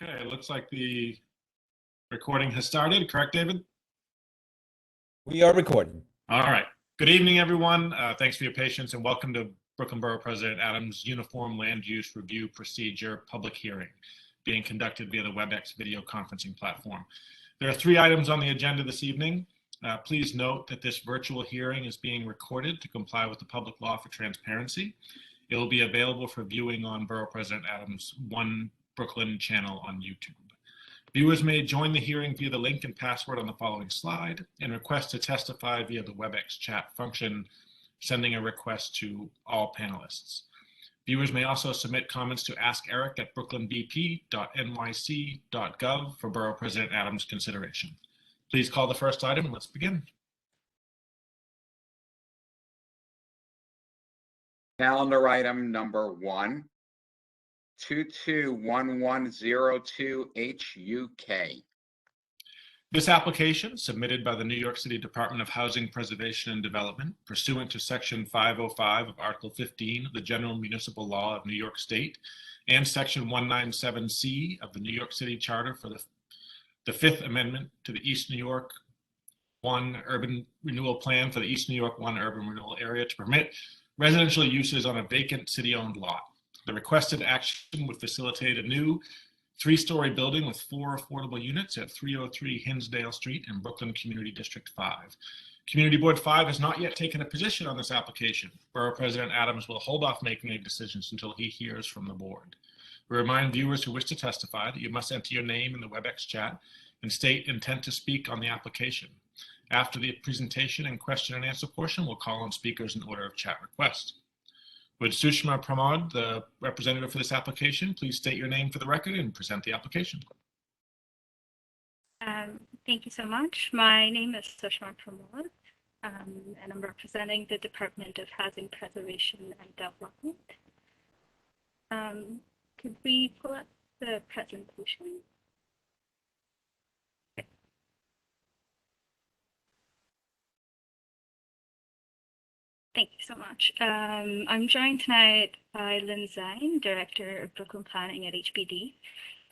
Okay, it looks like the recording has started, correct, David? We are recording. All right. Good evening, everyone. Thanks for your patience and welcome to Brooklyn Borough President Adams' Uniform Land Use Review Procedure public hearing being conducted via the WebEx video conferencing platform. There are 3 items on the agenda this evening. Please note that this virtual hearing is being recorded to comply with the public law for transparency. It will be available for viewing on Borough President Adams' One Brooklyn channel on YouTube. Viewers may join the hearing via the link and password on the following slide and request to testify via the WebEx chat function, sending a request to all panelists. Viewers may also submit comments to askeric@brooklynbp.nyc.gov for Borough President Adams' consideration. Please call the first item and let's begin. Calendar item number 1, 221102 HUK. This application, submitted by the New York City Department of Housing Preservation and Development pursuant to Section 505 of Article 15 of the General Municipal Law of New York State and Section 197C of the New York City Charter for the Fifth Amendment to the East New York 1 Urban Renewal Plan for the East New York 1 Urban Renewal Area to permit residential uses on a vacant city-owned lot. The requested action would facilitate a new 3-story building with 4 affordable units at 303 Hinsdale Street in Brooklyn Community District 5. Community Board 5 has not yet taken a position on this application. Borough President Adams will hold off making any decisions until he hears from the board. We remind viewers who wish to testify that you must enter your name in the WebEx chat and state intent to speak on the application. After the presentation and question and answer portion, we'll call on speakers in order of chat request. Would Sushma Pramod, the representative for this application, please state your name for the record and present the application? Thank you so much. My name is Sushma Pramod, and I'm representing the Department of Housing Preservation and Development. Could we pull up the presentation? Okay. Thank you so much. I'm joined tonight by Lynn Zine, Director of Brooklyn Planning at HPD,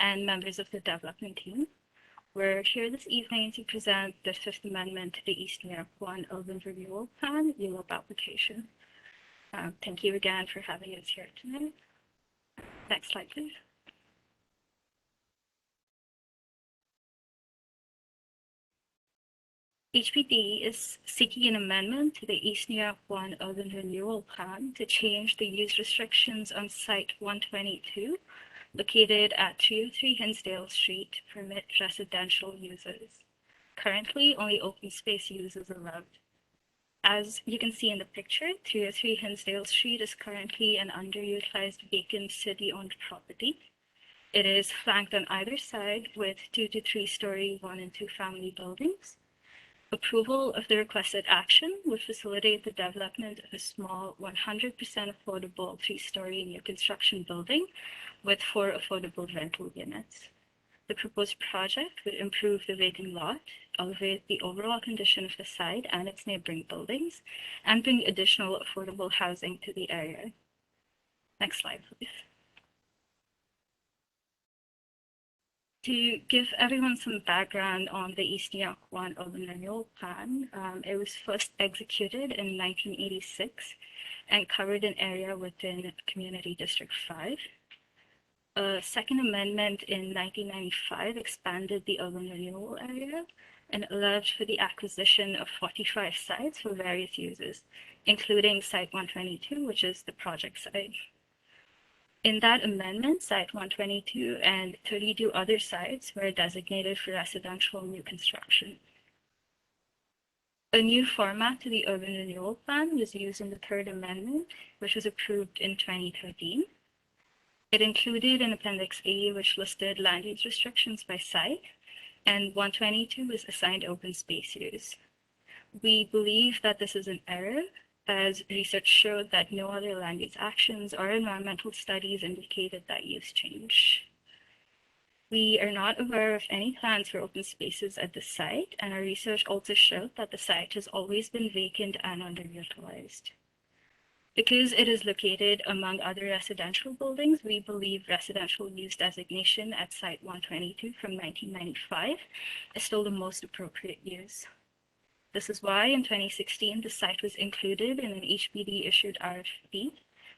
and members of the development team. We're here this evening to present the Fifth Amendment to the East New York 1 Urban Renewal Plan, ULURP application. Thank you again for having us here tonight. Next slide, please. HPD is seeking an amendment to the East New York 1 Urban Renewal Plan to change the use restrictions on Site 122, located at 303 Hinsdale Street, to permit residential uses. Currently, only open space use is allowed. As you can see in the picture, 303 Hinsdale Street is currently an underutilized vacant city-owned property. It is flanked on either side with 2 to 3-story 1 and 2 family buildings. Approval of the requested action would facilitate the development of a small 100% affordable 3-story new construction building with 4 affordable rental units. The proposed project would improve the vacant lot, elevate the overall condition of the site and its neighboring buildings, and bring additional affordable housing to the area. Next slide, please. To give everyone some background on the East New York 1 Urban Renewal Plan, it was first executed in 1986 and covered an area within Community District 5. A second amendment in 1995 expanded the urban renewal area and allowed for the acquisition of 45 sites for various uses, including Site 122, which is the project site. In that amendment, Site 122 and 32 other sites were designated for residential new construction. A new format to the Urban Renewal Plan was used in the Third Amendment, which was approved in 2013. It included an Appendix A, which listed land use restrictions by site, and 122 was assigned open space use. We believe that this is an error, as research showed that no other land use actions or environmental studies indicated that use change. We are not aware of any plans for open spaces at the site, and our research also showed that the site has always been vacant and underutilized. Because it is located among other residential buildings, we believe residential use designation at Site 122 from 1995 is still the most appropriate use. This is why in 2016, the site was included in an HPD-issued RFP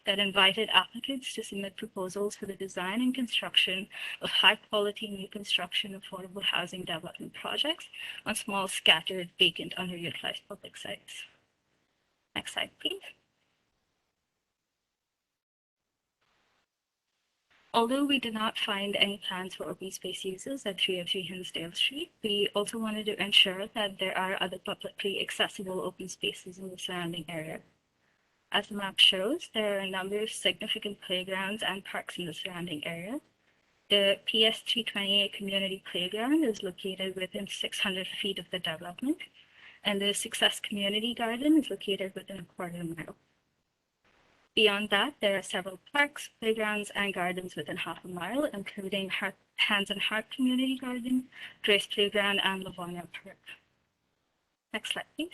that invited applicants to submit proposals for the design and construction of high-quality new construction affordable housing development projects on small, scattered, vacant, underutilized public sites. Next slide, please. Although we did not find any plans for open space uses at 303 Hinsdale Street, we also wanted to ensure that there are other publicly accessible open spaces in the surrounding area. As the map shows, there are a number of significant playgrounds and parks in the surrounding area. The PS 328 Community Playground is located within 600 feet of the development, and the Success Community Garden is located within a quarter mile. Beyond that, there are several parks, playgrounds, and gardens within half a mile, including Hands and Heart Community Garden, Grace Playground, and Livonia Park. Next slide, please.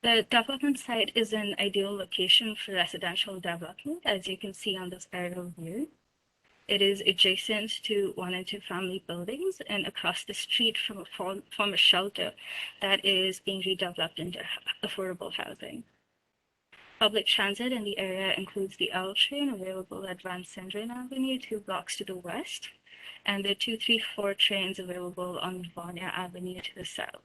The development site is an ideal location for residential development, as you can see on this aerial view. It is adjacent to 1 and 2 family buildings and across the street from a former shelter that is being redeveloped into affordable housing. Public transit in the area includes the L train available at Van Sinderen Avenue 2 blocks to the west, and the 234 trains available on Livonia Avenue to the south.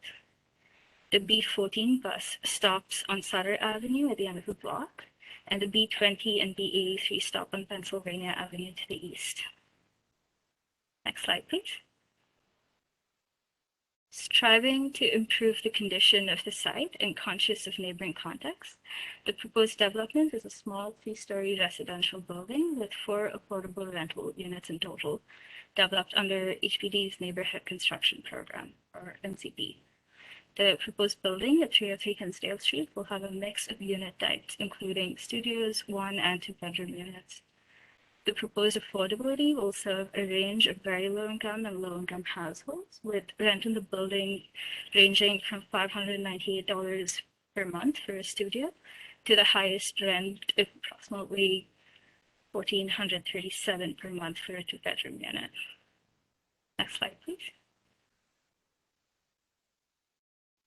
The B14 bus stops on Sutter Avenue at the end of the block, and the B20 and B83 stop on Pennsylvania Avenue to the east. Next slide, please. Striving to improve the condition of the site and conscious of neighboring context, the proposed development is a small 3-story residential building with 4 affordable rental units in total, developed under HPD's Neighborhood Construction Program, or NCP. The proposed building at 303 Hinsdale Street will have a mix of unit types, including studios, 1 and 2 bedroom units. The proposed affordability will serve a range of very low-income and low-income households, with rent in the building ranging from $598 per month for a studio to the highest rent of approximately $1,437 per month for a 2-bedroom unit. Next slide, please.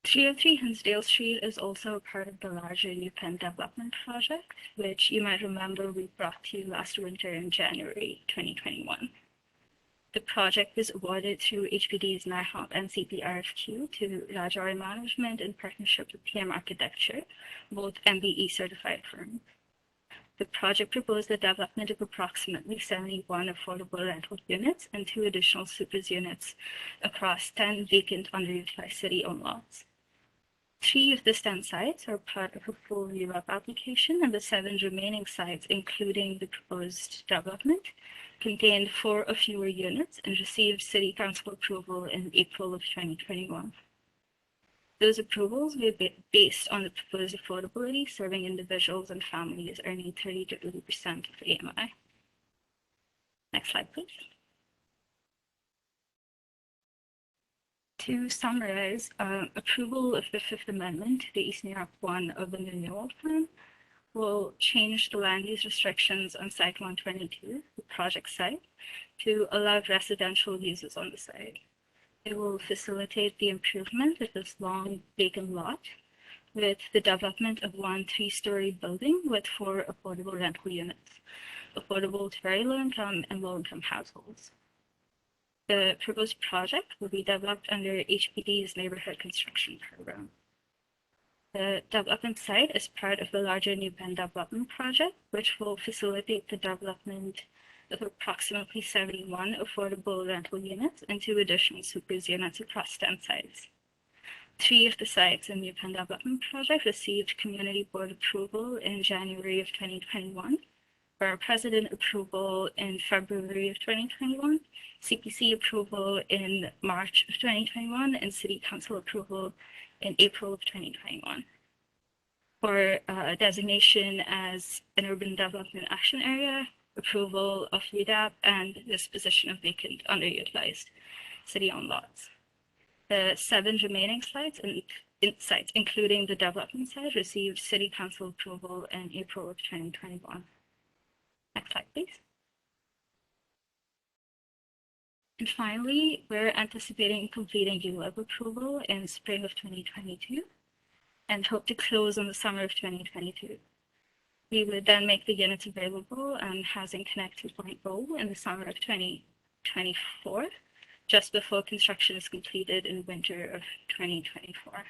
303 Hinsdale Street is also part of the larger New Penn development project, which you might remember we brought to you last winter in January 2021. The project was awarded through HPD's NIHOP NCP RFQ to Rajari Management in partnership with PM Architecture, both MBE certified firms. The project proposed the development of approximately 71 affordable rental units and 2 additional supers units across 10 vacant underutilized city-owned lots. 3 of the 10 sites are part of a full ULURP application, and the 7 remaining sites, including the proposed development, contained 4 or fewer units and received City Council approval in April of 2021. Those approvals were based on the proposed affordability, serving individuals and families earning 30 to 80% of AMI. Next slide, please. To summarize, approval of the 5th Amendment to the East New York 1 Urban Renewal Plan will change the land use restrictions on Site 122, the project site, to allow residential uses on the site. It will facilitate the improvement of this long vacant lot with the development of 1 3-story building with 4 affordable rental units, affordable to very low-income and low-income households. The proposed project will be developed under HPD's Neighborhood Construction Program. The development site is part of the larger New Penn development project, which will facilitate the development of approximately 71 affordable rental units and 2 additional supers units across 10 sites. 3 of the sites in New Penn development project received community board approval in January of 2021, Borough President approval in February of 2021, CPC approval in March of 2021, and City Council approval in April of 2021. For designation as an urban development action area, approval of UDAP, and disposition of vacant underutilized city-owned lots. The 7 remaining sites sites, including the development site, received City Council approval in April of 2021. Next slide, please. And finally, we're anticipating completing ULURP approval in spring of 2022 and hope to close in the summer of 2022. We would then make the units available on Housing Connect 2.0 in the summer of 2024, just before construction is completed in winter of 2024.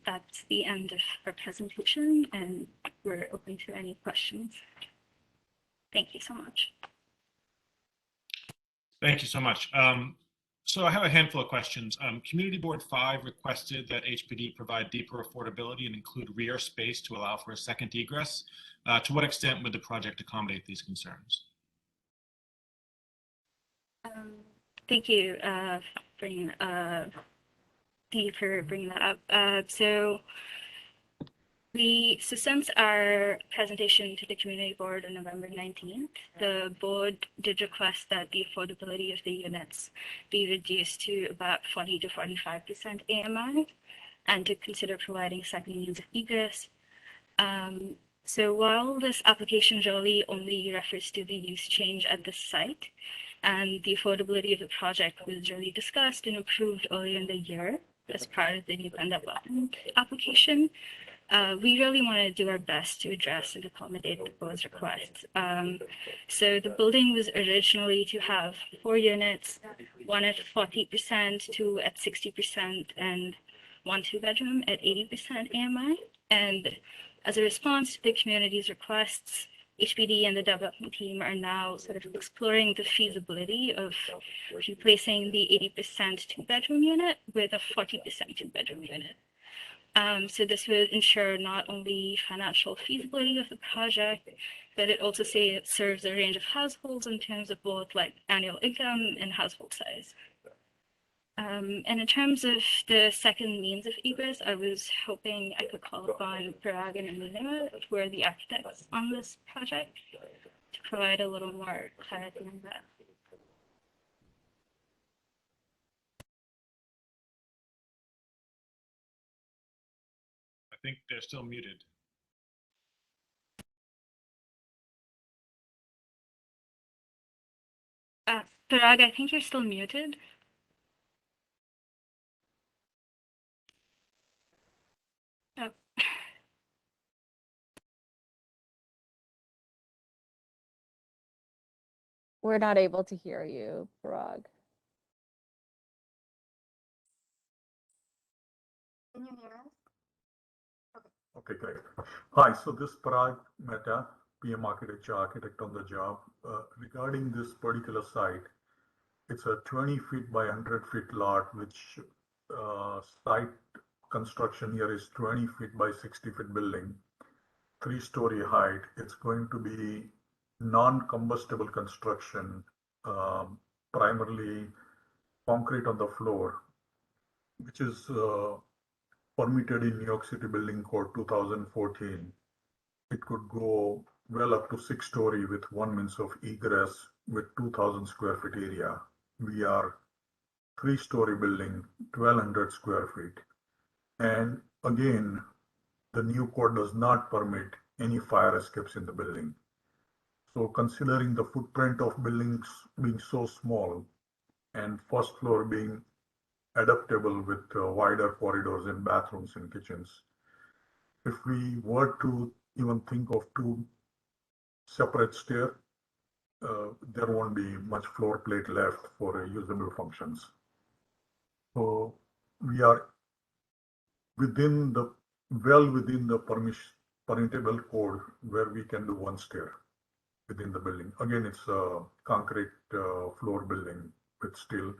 That's the end of our presentation, and we're open to any questions. Thank you so much. Thank you so much. So I have a handful of questions. Community Board 5 requested that HPD provide deeper affordability and include rear space to allow for a second egress. To what extent would the project accommodate these concerns? Thank you for bringing that up. So since our presentation to the community board on November 19th, the board did request that the affordability of the units be reduced to about 40 to 45% AMI and to consider providing second means of egress. So while this application really only refers to the use change at the site, and the affordability of the project was really discussed and approved earlier in the year as part of the new development application, we really want to do our best to address and accommodate the board's requests. So the building was originally to have 4 units, one at 40%, 2 at 60%, and 1 2-bedroom at 80% AMI. And as a response to the community's requests, HPD and the development team are now sort of exploring the feasibility of replacing the 80% 2-bedroom unit with a 40% 2-bedroom unit. So this will ensure not only financial feasibility of the project, but it also serves a range of households in terms of both like annual income and household size. And in terms of the second means of egress, I was hoping I could call upon Parag and Amina, who are the architects on this project, to provide a little more clarity on that. I think they're still muted. Parag, I think you're still muted. Oh. We're not able to hear you, Parag. Can you hear us? Okay, great. Hi, so this is Parag Mehta, PM Architecture Architect on the job. Regarding this particular site, it's a 20 feet by 100 feet lot, which site construction here is 20 feet by 60 feet building, 3-story height. It's going to be non-combustible construction, primarily concrete on the floor, which is permitted in New York City Building Code 2014. It could go well up to 6-story with one means of egress with 2,000 square feet area. We are 3-story building, 1,200 square feet. And again, the new code does not permit any fire escapes in the building. So considering the footprint of buildings being so small and first floor being adaptable with wider corridors and bathrooms and kitchens, if we were to even think of 2 separate stairs, there won't be much floor plate left for usable functions. So we are well within the permissible code where we can do 1 stair within the building. Again, it's a concrete floor building with steel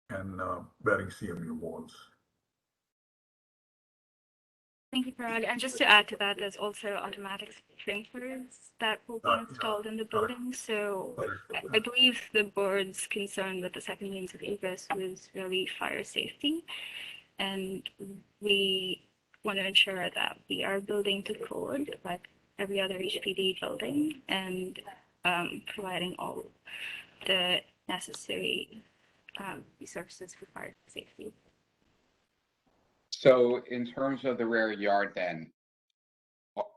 and bearing CMU walls. Thank you, Parag. And just to add to that, there's also automatic sprinklers that will be installed in the building. So I believe the board's concern with the second means of egress was really fire safety. And we want to ensure that we are building to code like every other HPD building and providing all the necessary resources for fire safety. So in terms of the rear yard then,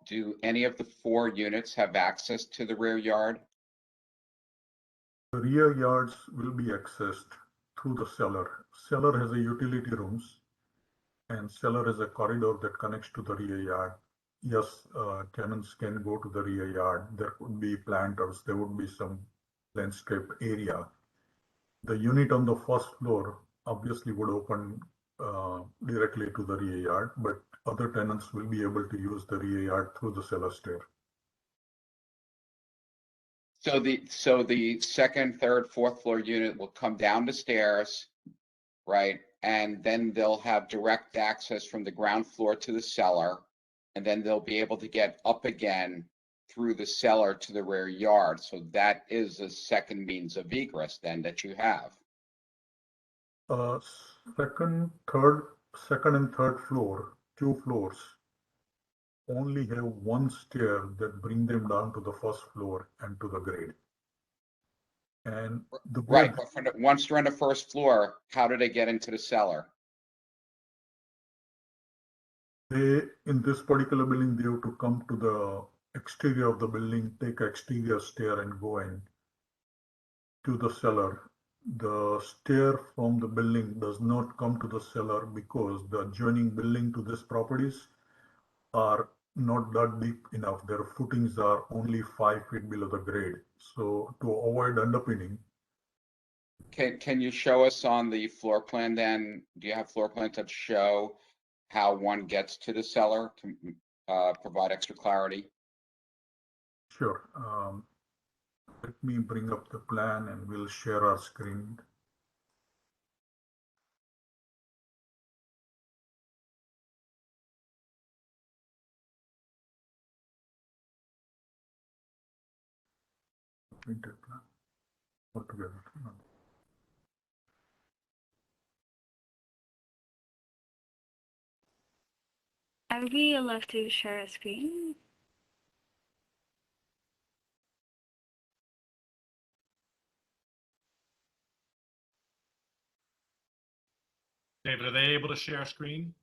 do any of the 4 units have access to the rear yard? The rear yards will be accessed through the cellar. Cellar has a utility rooms and cellar has a corridor that connects to the rear yard. Yes, tenants can go to the rear yard. There could be planters, there would be some landscape area. The unit on the first floor obviously would open directly to the rear yard, but other tenants will be able to use the rear yard through the cellar stair. So the second, third, fourth floor unit will come down the stairs, right? And then they'll have direct access from the ground floor to the cellar. And then they'll be able to get up again through the cellar to the rear yard. So that is a second means of egress then that you have. Second and third floor, 2 floors, only have one stair that bring them down to the first floor and to the grade. And the way Right, but once they're on the first floor, how do they get into the cellar? they, in this particular building, they have to come to the exterior of the building, take an exterior stair and go in to the cellar. The stair from the building does not come to the cellar because the adjoining building to this properties are not that deep enough. Their footings are only 5 feet below the grade. So to avoid underpinning, Can you show us on the floor plan then? Do you have floor plans that show how one gets to the cellar to provide extra clarity? sure. Let me bring up the plan and we'll share our screen. Printed plan altogether. Are we allowed to share a screen? David, are they able to share a screen?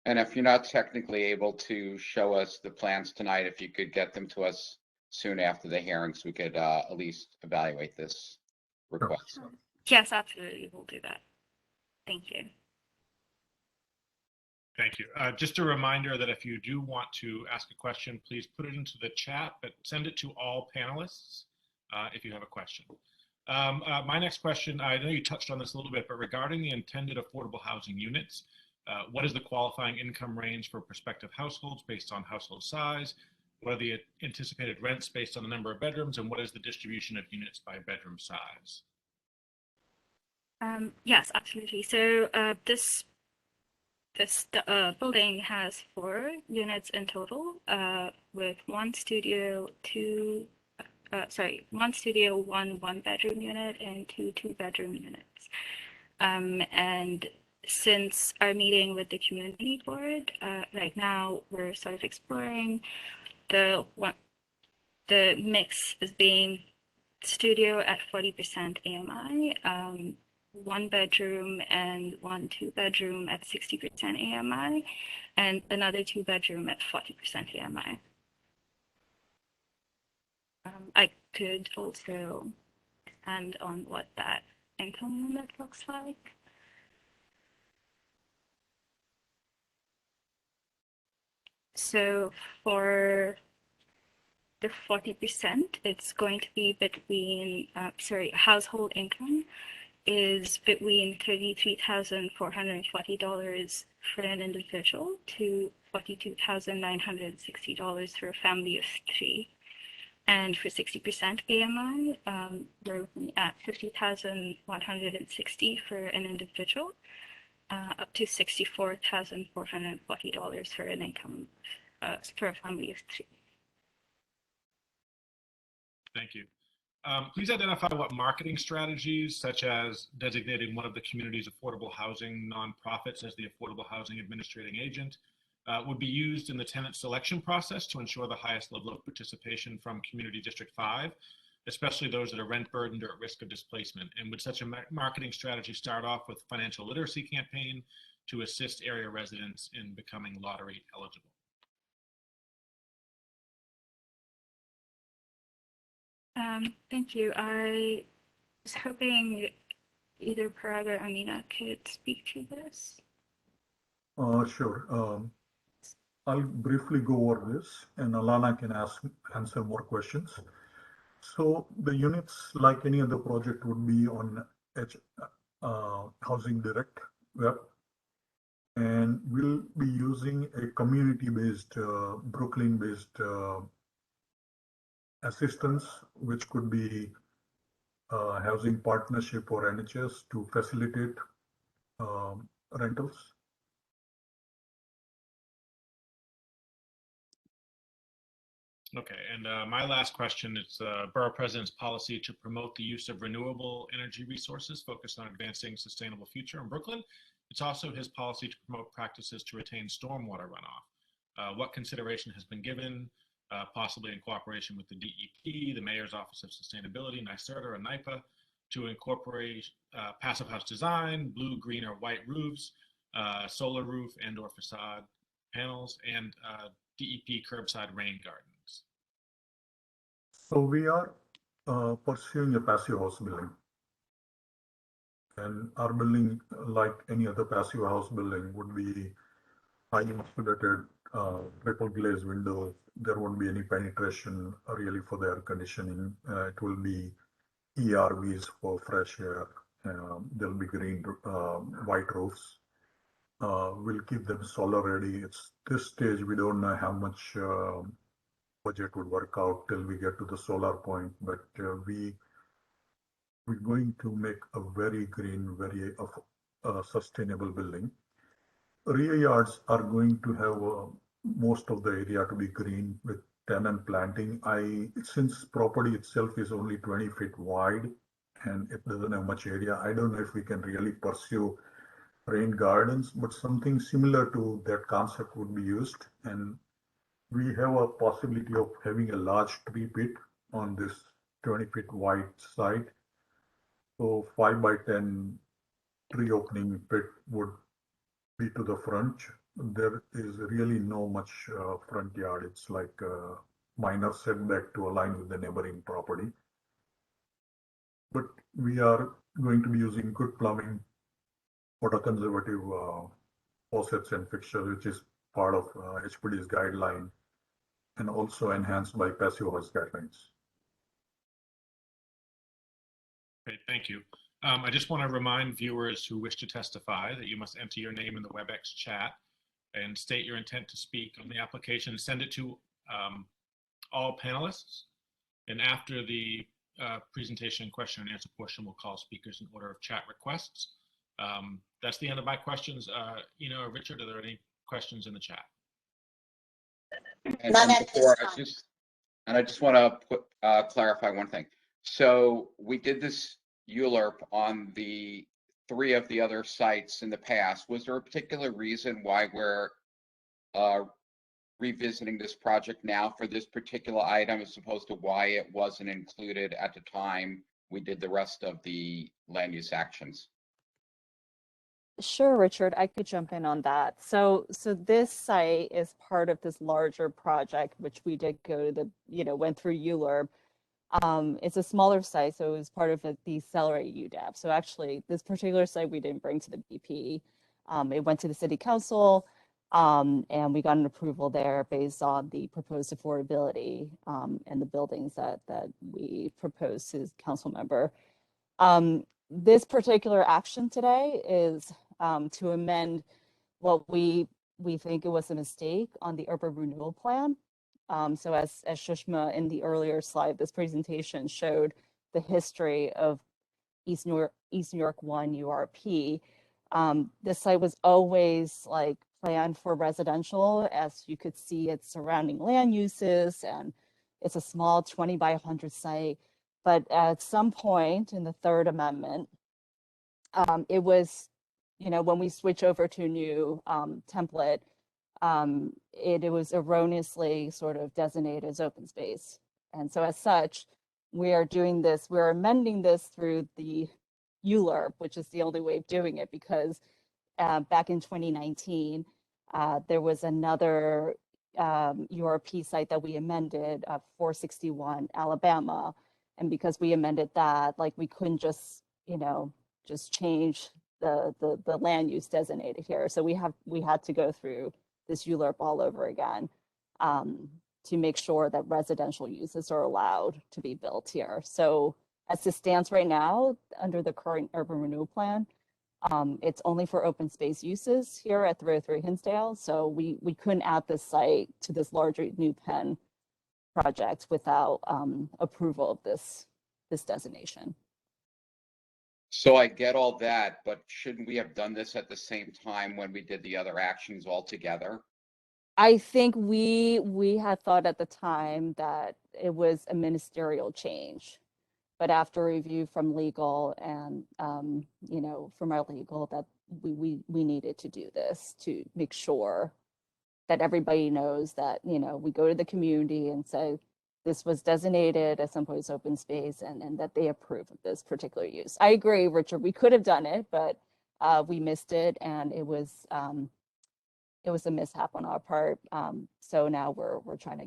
And if you're not technically able to show us the plans tonight, if you could get them to us soon after the hearing, so we could at least evaluate this request. Yes, absolutely. We'll do that. Thank you. Thank you. Just a reminder that if you do want to ask a question, please put it into the chat, but send it to all panelists if you have a question. My next question, I know you touched on this a little bit, but regarding the intended affordable housing units, what is the qualifying income range for prospective households based on household size? What are the anticipated rents based on the number of bedrooms? And what is the distribution of units by bedroom size? Yes, absolutely. So this building has 4 units in total, with 1 studio, 1 one-bedroom unit, and 2 two-bedroom units. And since our meeting with the community board, right now we're sort of exploring the mix as being studio at 40% AMI, 1 bedroom and 1 two-bedroom at 60% AMI, and another 2-bedroom at 40% AMI. I could also expand on what that income limit looks like. So for the 40%, it's going to be between, household income is between $33,440 for an individual to $42,960 for a family of 3. And for 60% AMI, we're looking at $50,160 for an individual up to $64,440 for an income for a family of 3. Thank you. Please identify what marketing strategies, such as designating one of the community's affordable housing nonprofits as the Affordable Housing Administrating Agent, would be used in the tenant selection process to ensure the highest level of participation from Community District 5, especially those that are rent burdened or at risk of displacement. And would such a marketing strategy start off with financial literacy campaign to assist area residents in becoming lottery eligible? Thank you. I was hoping either Parag or Amina could speak to this. Sure. I'll briefly go over this, and Alana can answer more questions. So the units, like any other project, would be on Housing Direct web, and we'll be using a community-based, Brooklyn-based assistance, which could be housing partnership or NHS to facilitate rentals. Okay, and my last question is Borough President's policy to promote the use of renewable energy resources focused on advancing sustainable future in Brooklyn. It's also his policy to promote practices to retain stormwater runoff. What consideration has been given, possibly in cooperation with the DEP, the Mayor's Office of Sustainability, NYSERDA, and NYPA, to incorporate passive house design, blue, green, or white roofs, solar roof and/or facade panels, and DEP curbside rain gardens? So we are pursuing a passive house building. And our building, like any other passive house building, would be highly insulated, triple glazed windows. There won't be any penetration really for the air conditioning. It will be ERVs for fresh air. There'll be green, white roofs. We'll keep them solar ready. It's this stage, we don't know how much budget would work out till we get to the solar point, but we're going to make a very green, very sustainable building. Rear yards are going to have most of the area to be green with tenant planting. Since property itself is only 20 feet wide and it doesn't have much area, I don't know if we can really pursue rain gardens, but something similar to that concept would be used. And we have a possibility of having a large tree pit on this 20 feet wide site. So 5 by 10 tree opening pit would be to the front. There is really no much front yard. It's like a minor setback to align with the neighboring property. But we are going to be using good plumbing, water conservative faucets and fixtures, which is part of HPD's guideline, and also enhanced by passive house guidelines. Great, thank you. I just want to remind viewers who wish to testify that you must enter your name in the WebEx chat and state your intent to speak on the application. Send it to all panelists. And after the presentation and question and answer portion, we'll call speakers in order of chat requests. That's the end of my questions. Ina or Richard, are there any questions in the chat? And I just want to clarify one thing. So we did this ULURP on the 3 of the other sites in the past. Was there a particular reason why we're revisiting this project now for this particular item as opposed to why it wasn't included at the time we did the rest of the land use actions? Sure, Richard, I could jump in on that. So this site is part of this larger project, which we did go to went through ULURP. It's a smaller site, so it was part of the Accelerate UDAP. So actually, this particular site we didn't bring to the BP. It went to the city council, and we got an approval there based on the proposed affordability and the buildings that we proposed to the council member. This particular action today is to amend what we think it was a mistake on the urban renewal plan. So as Shushma in the earlier slide, this presentation showed the history of East New York 1 URP. This site was always like planned for residential. As you could see, it's surrounding land uses, and it's a small 20 by 100 site. But at some point in the third amendment, it was, when we switch over to a new template, it was erroneously sort of designated as open space. And so as such, we're amending this through the ULURP, which is the only way of doing it, because back in 2019, there was another URP site that we amended, 461 Alabama. And because we amended that, like, we couldn't just, just change the land use designated here. So we had to go through this ULURP all over again to make sure that residential uses are allowed to be built here. So as it stands right now, under the current urban renewal plan, it's only for open space uses here at 303 Hinsdale. So we couldn't add this site to this larger new pen project without approval of this designation. So I get all that, but shouldn't we have done this at the same time when we did the other actions all together? I think we had thought at the time that it was a ministerial change, but after review from legal and from our legal, that we needed to do this to make sure that everybody knows that we go to the community and say this was designated as someplace open space, and that they approve of this particular use. I agree, Richard, we could have done it, but we missed it, and it was a mishap on our part. So now we're trying to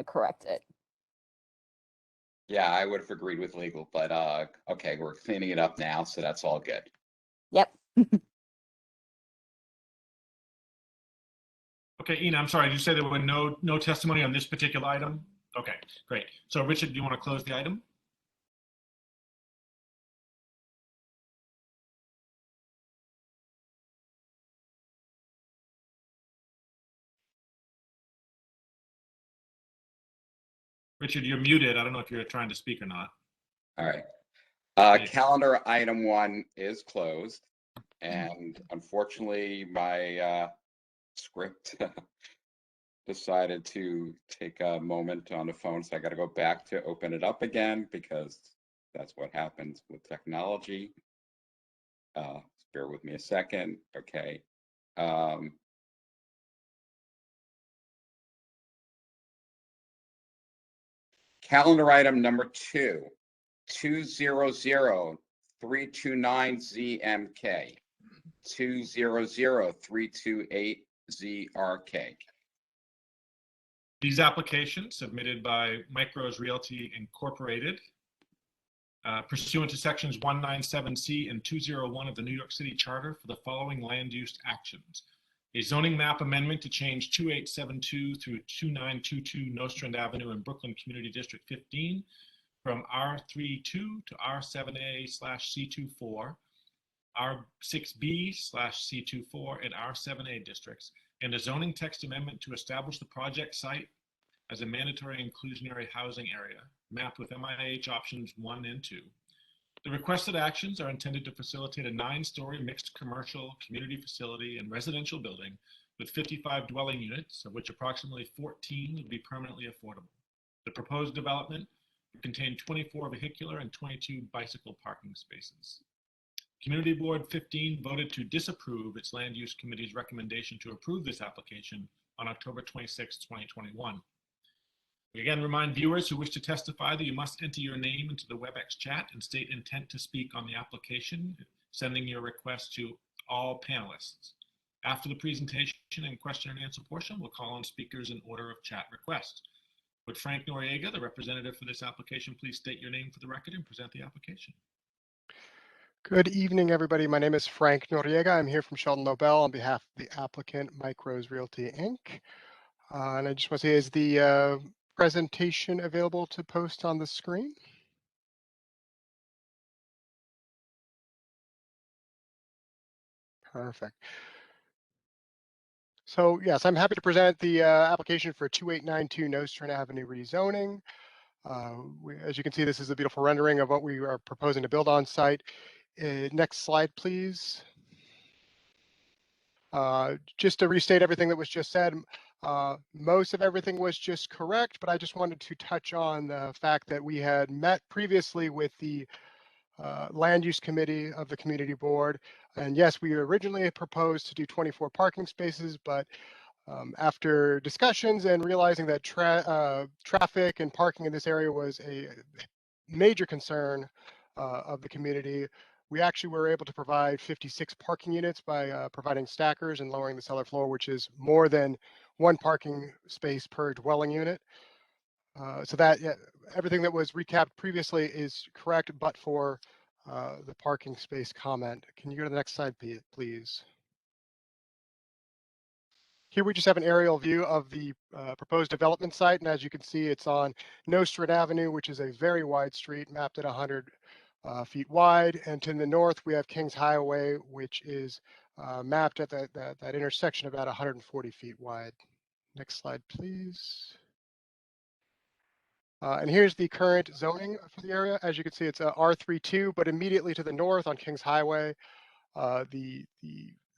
correct it. Yeah, I would have agreed with legal, but okay, we're cleaning it up now, so that's all good. Yep. Okay, Ina, I'm sorry, did you say there were no testimony on this particular item? Okay, great. So Richard, do you want to close the item? Richard, you're muted. I don't know if you're trying to speak or not. All right. Thanks. Calendar item 1 is closed, and unfortunately my script decided to take a moment on the phone, so I got to go back to open it up again, because that's what happens with technology. Bear with me a second. Okay. Calendar item number 2, 200-329-ZMK, 200-328-ZRK. These applications submitted by Micros Realty Incorporated pursuant to sections 197C and 201 of the New York City Charter for the following land use actions. A zoning map amendment to change 2872 through 2922 Nostrand Avenue in Brooklyn Community District 15 from R32 to R7A/C24, R6B/C24, and R7A districts, and a zoning text amendment to establish the project site as a mandatory inclusionary housing area, mapped with MIH options 1 and 2. The requested actions are intended to facilitate a 9-story mixed commercial, community facility, and residential building with 55 dwelling units, of which approximately 14 would be permanently affordable. The proposed development would contain 24 vehicular and 22 bicycle parking spaces. Community Board 15 voted to disapprove its Land Use Committee's recommendation to approve this application on October 26, 2021. We again remind viewers who wish to testify that you must enter your name into the WebEx chat and state intent to speak on the application, sending your request to all panelists. After the presentation and question and answer portion, we'll call on speakers in order of chat request. Would Frank Noriega, the representative for this application, please state your name for the record and present the application? Good evening, everybody. My name is Frank Noriega. I'm here from Sheldon Nobel on behalf of the applicant, Micros Realty, Inc. And I just want to say, is the presentation available to post on the screen? Perfect. So yes, I'm happy to present the application for 2892 Nostrand Avenue rezoning. As you can see, this is a beautiful rendering of what we are proposing to build on site. Next slide, please. Just to restate everything that was just said, most of everything was just correct, but I just wanted to touch on the fact that we had met previously with the land use committee of the community board. And yes, we originally proposed to do 24 parking spaces, but after discussions and realizing that traffic and parking in this area was a major concern of the community, we actually were able to provide 56 parking units by providing stackers and lowering the cellar floor, which is more than one parking space per dwelling unit. So that everything that was recapped previously is correct, but for the parking space comment. Can you go to the next slide, please? Here we just have an aerial view of the proposed development site, and as you can see, it's on Nostrand Avenue, which is a very wide street, mapped at 100 feet wide. And to the north, we have Kings Highway, which is mapped at that intersection about 140 feet wide. Next slide, please. And here's the current zoning for the area. As you can see, it's a R32, but immediately to the north on Kings Highway, the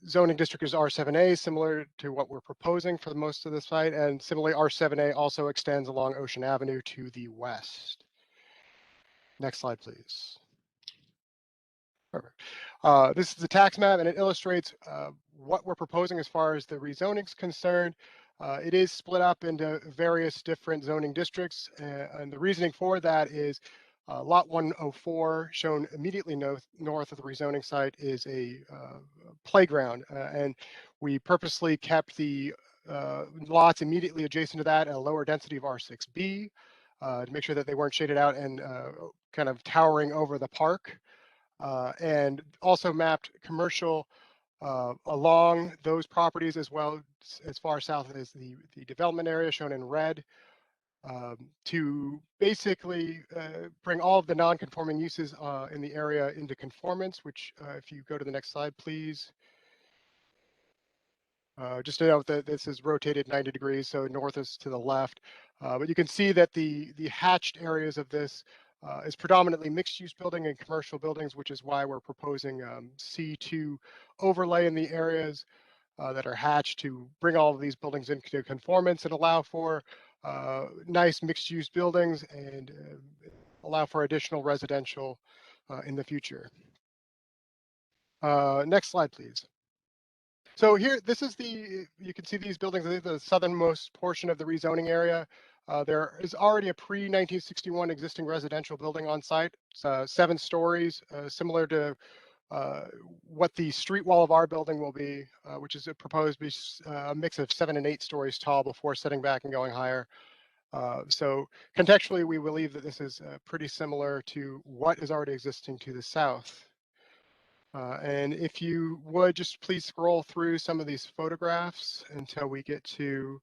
zoning district is R7A, similar to what we're proposing for most of the site. And similarly, R7A also extends along Ocean Avenue to the west. Next slide, please. Perfect. This is the tax map, and it illustrates what we're proposing as far as the rezoning is concerned. It is split up into various different zoning districts, and the reasoning for that is Lot 104, shown immediately north of the rezoning site, is a playground, and we purposely kept the lots immediately adjacent to that at a lower density of R6B to make sure that they weren't shaded out and kind of towering over the park, and also mapped commercial along those properties as well as far south as the development area shown in red, to basically bring all of the non-conforming uses in the area into conformance, which if you go to the next slide, please. Just to note that this is rotated 90 degrees, so north is to the left. But you can see that the hatched areas of this is predominantly mixed-use building and commercial buildings, which is why we're proposing C2 overlay in the areas that are hatched to bring all of these buildings into conformance and allow for nice mixed-use buildings and allow for additional residential in the future. Next slide, please. So here, this is you can see these buildings, the southernmost portion of the rezoning area. There is already a pre-1961 existing residential building on site. It's 7 stories, similar to what the street wall of our building will be, which is proposed to be a mix of 7 and 8 stories tall before setting back and going higher. So contextually, we believe that this is pretty similar to what is already existing to the south. And if you would just please scroll through some of these photographs until we get to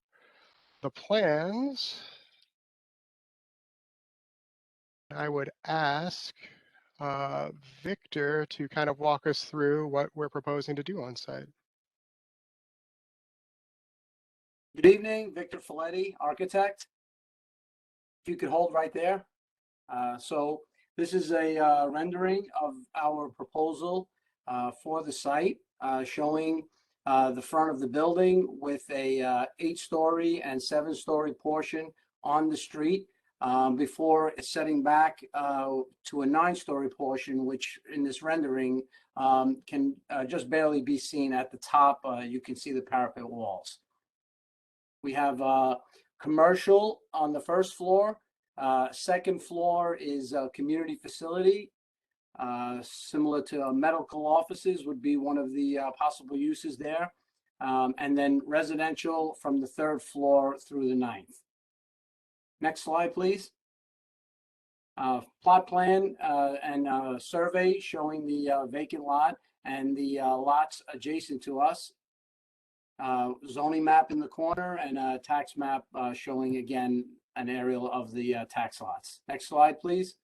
the plans. I would ask Victor to kind of walk us through what we're proposing to do on site. Good evening, Victor Feletti, architect. If you could hold right there. So this is a rendering of our proposal for the site, showing the front of the building with a 8-story and 7-story portion on the street before setting back to a 9-story portion, which in this rendering can just barely be seen at the top. You can see the parapet walls. We have commercial on the first floor. Second floor is a community facility. Similar to medical offices would be one of the possible uses there. And then residential from the 3rd floor through the 9th. Next slide, please. Plot plan and survey showing the vacant lot and the lots adjacent to us. Zoning map in the corner and a tax map showing again an aerial of the tax lots. Next slide, please.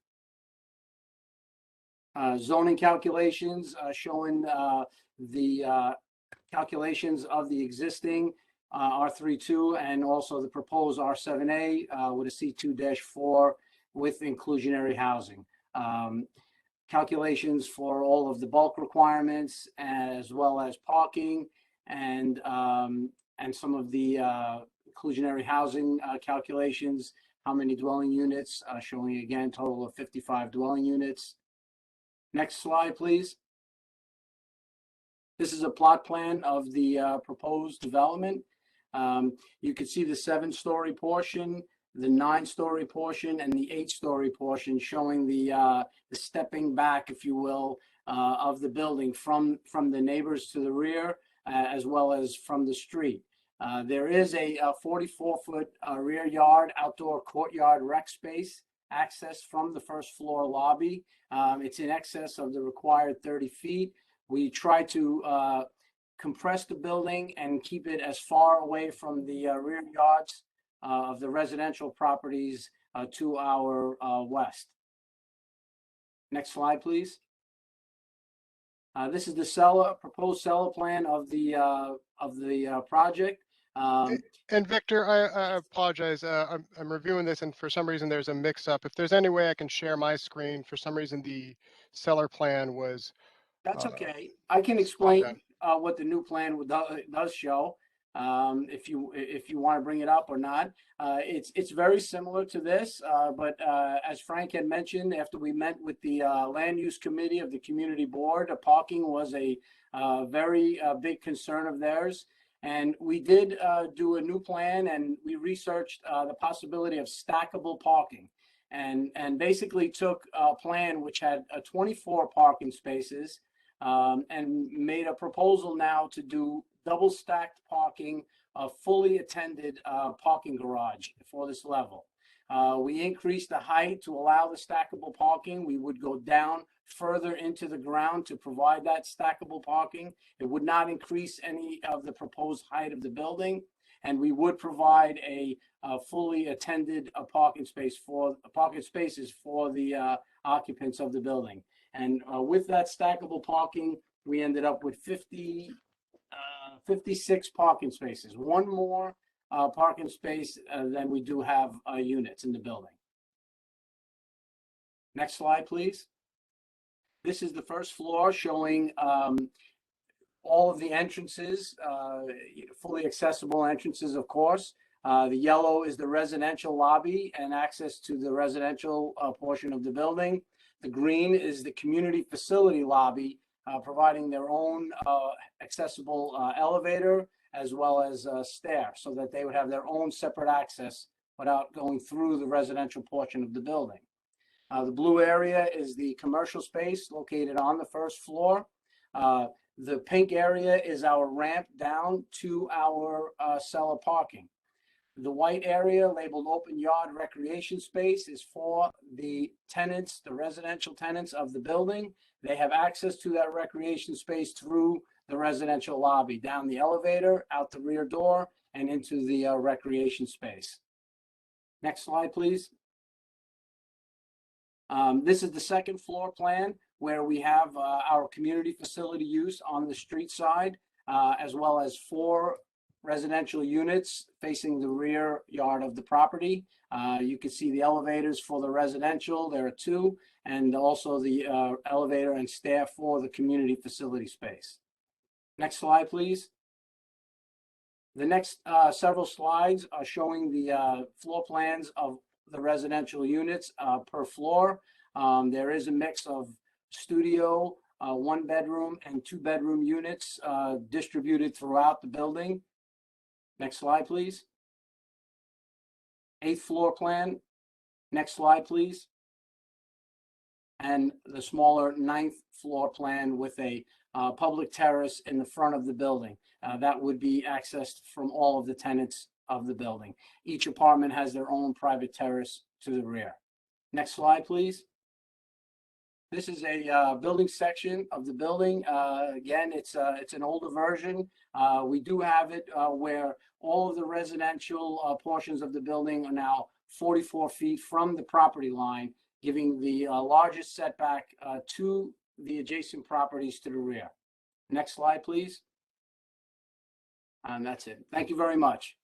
Zoning calculations showing the calculations of the existing R32 and also the proposed R7A with a C2-4 with inclusionary housing. calculations for all of the bulk requirements, as well as parking and some of the inclusionary housing calculations, how many dwelling units, showing again total of 55 dwelling units. Next slide, please. This is a plot plan of the proposed development. You can see the 7-story portion, the 9-story portion, and the 8-story portion, showing the stepping back, if you will, of the building from the neighbors to the rear, as well as from the street. There is a 44-foot rear yard outdoor courtyard rec space access from the first floor lobby. It's in excess of the required 30 feet. We try to compress the building and keep it as far away from the rear yards of the residential properties to our west. Next slide, please. This is the proposed cellar plan of the project. And Victor, I apologize. I'm reviewing this, and for some reason there's a mix-up. If there's any way I can share my screen, for some reason the cellar plan was. That's okay. I can explain what the new plan does show, if you want to bring it up or not. It's very similar to this, but as Frank had mentioned, after we met with the land use committee of the community board, parking was a very big concern of theirs. And we did do a new plan, and we researched the possibility of stackable parking, and basically took a plan which had 24 parking spaces, and made a proposal now to do double stacked parking, a fully attended parking garage for this level. We increased the height to allow the stackable parking. We would go down further into the ground to provide that stackable parking. It would not increase any of the proposed height of the building, and we would provide a fully attended parking spaces for the occupants of the building. And with that stackable parking, we ended up with 56 parking spaces, one more parking space than we do have units in the building. Next slide, please. This is the first floor, showing all of the entrances, fully accessible entrances, of course. The yellow is the residential lobby and access to the residential portion of the building. The green is the community facility lobby, providing their own accessible elevator as well as stair, so that they would have their own separate access without going through the residential portion of the building. The blue area is the commercial space located on the first floor. The pink area is our ramp down to our cellar parking. The white area labeled open yard recreation space is for the tenants, the residential tenants of the building. They have access to that recreation space through the residential lobby, down the elevator, out the rear door, and into the recreation space. Next slide, please. This is the second floor plan, where we have our community facility use on the street side, as well as 4 residential units facing the rear yard of the property. You can see the elevators for the residential, there are 2, and also the elevator and stair for the community facility space. Next slide, please. The next several slides are showing the floor plans of the residential units per floor. There is a mix of studio, 1-bedroom and 2-bedroom units distributed throughout the building. Next slide, please. 8th floor plan. Next slide, please. And the smaller 9th floor plan with a public terrace in the front of the building. That would be accessed from all of the tenants of the building. Each apartment has their own private terrace to the rear. Next slide, please. This is a building section of the building. Again, it's an older version. We do have it where all of the residential portions of the building are now 44 feet from the property line, giving the largest setback to the adjacent properties to the rear. Next slide, please. And that's it. Thank you very much.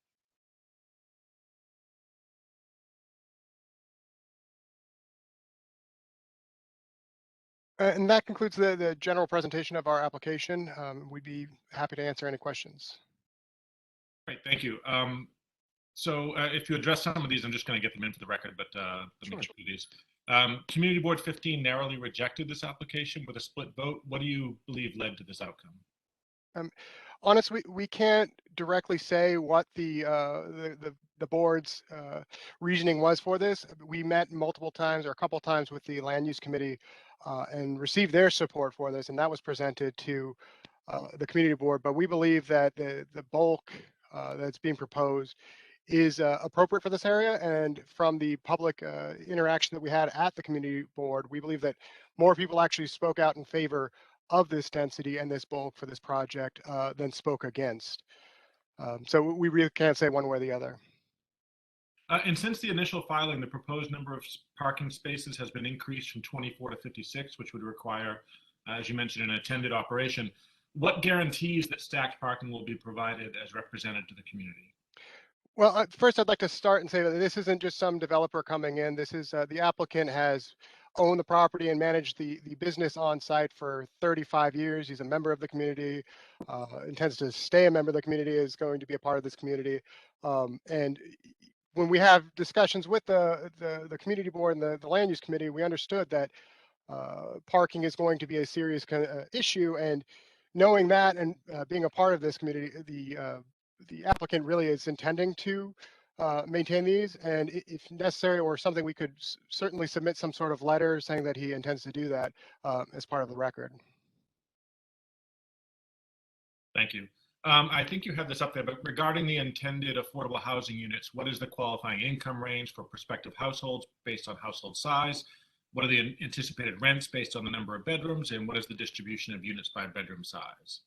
And that concludes the general presentation of our application. We'd be happy to answer any questions. Great, thank you. So if you address some of these, I'm just going to get them into the record, but let me Sure. go through these. Community Board 15 narrowly rejected this application with a split vote. What do you believe led to this outcome? Honestly, we can't directly say what the board's reasoning was for this. We met multiple times or a couple times with the land use committee and received their support for this, and that was presented to the community board. But we believe that the bulk that's being proposed is appropriate for this area. And from the public interaction that we had at the community board, we believe that more people actually spoke out in favor of this density and this bulk for this project than spoke against. So we really can't say one way or the other. And since the initial filing, the proposed number of parking spaces has been increased from 24 to 56, which would require, as you mentioned, an attended operation. What guarantees that stacked parking will be provided as represented to the community? Well, first I'd like to start and say that this isn't just some developer coming in. This is the applicant has owned the property and managed the business on site for 35 years. He's a member of the community, intends to stay a member of the community, is going to be a part of this community. And when we have discussions with the community board and the land use committee, we understood that parking is going to be a serious issue. And knowing that and being a part of this community, the applicant really is intending to maintain these, and if necessary or something, we could certainly submit some sort of letter saying that he intends to do that as part of the record. Thank you. I think you have this up there, but regarding the intended affordable housing units, what is the qualifying income range for prospective households based on household size? What are the anticipated rents based on the number of bedrooms, and what is the distribution of units by bedroom size?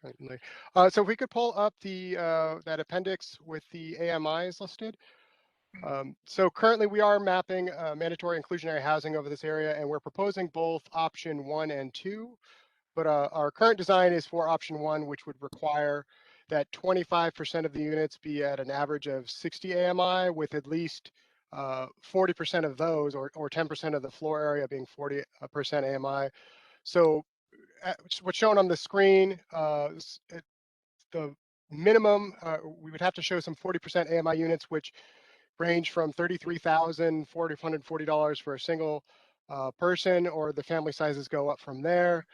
Certainly. So if we could pull up the that appendix with the AMIs listed. So currently we are mapping mandatory inclusionary housing over this area, and we're proposing both option 1 and 2. But our current design is for option 1, which would require that 25% of the units be at an average of 60 AMI, with at least 40% of those, or 10% of the floor area being 40% AMI. So what's shown on the screen, the minimum, we would have to show some 40% AMI units, which range from $33,440 for a single person, or the family sizes go up from there.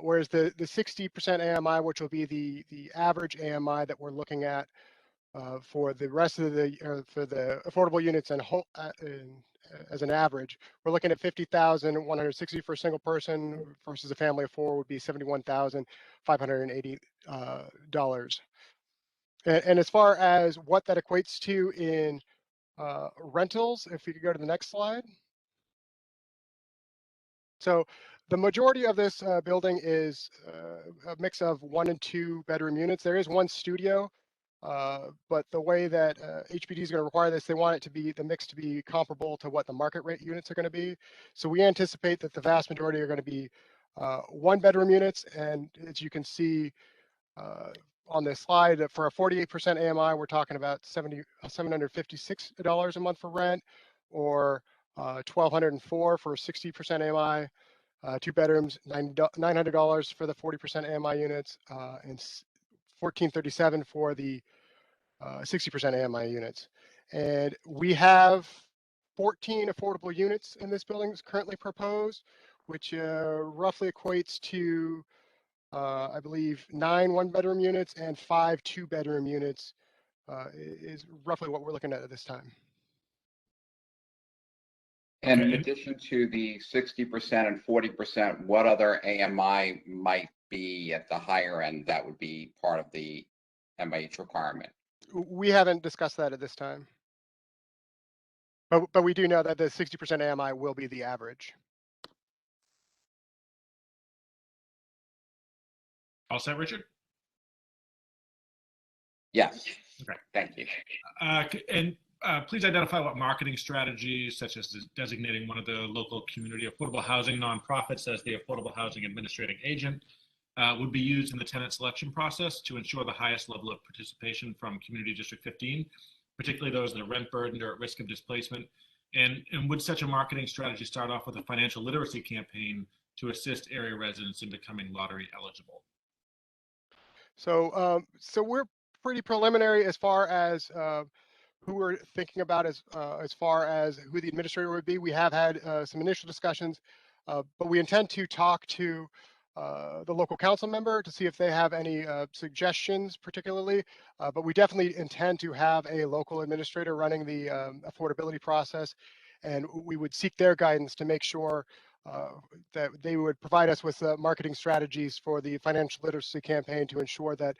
Whereas the 60% AMI, which will be the average AMI that we're looking at for the rest of for the affordable units and as an average, we're looking at $50,160 for a single person versus a family of 4 would be $71,580. And as far as what that equates to in rentals, if we could go to the next slide. So the majority of this building is a mix of 1 and 2 bedroom units. There is 1 studio, but the way that HPD is going to require this, they want it to be the mix to be comparable to what the market rate units are going to be. So we anticipate that the vast majority are going to be 1 bedroom units. And as you can see on this slide, for a 48% AMI, we're talking about $756 a month for rent, or $1,204 for 60% AMI. 2 bedrooms, $900 for the 40% AMI units, and $1,437 for the 60% AMI units. And we have 14 affordable units in this building currently proposed, which roughly equates to, I believe, 9 1-bedroom units and 5 2-bedroom units is roughly what we're looking at this time. And in addition to the 60% and 40%, what other AMI might be at the higher end that would be part of the MIH requirement? We haven't discussed that at this time. But we do know that the 60% AMI will be the average. All set, Richard? Yes. Okay. Thank you. And please identify what marketing strategies, such as designating one of the local community affordable housing nonprofits as the affordable housing administrating agent, would be used in the tenant selection process to ensure the highest level of participation from Community District 15, particularly those that are rent burdened or at risk of displacement. And would such a marketing strategy start off with a financial literacy campaign to assist area residents in becoming lottery eligible. So, so we're pretty preliminary as far as who we're thinking about as far as who the administrator would be. We have had some initial discussions, but we intend to talk to the local council member to see if they have any suggestions particularly, but we definitely intend to have a local administrator running the affordability process, and we would seek their guidance to make sure that they would provide us with marketing strategies for the financial literacy campaign to ensure that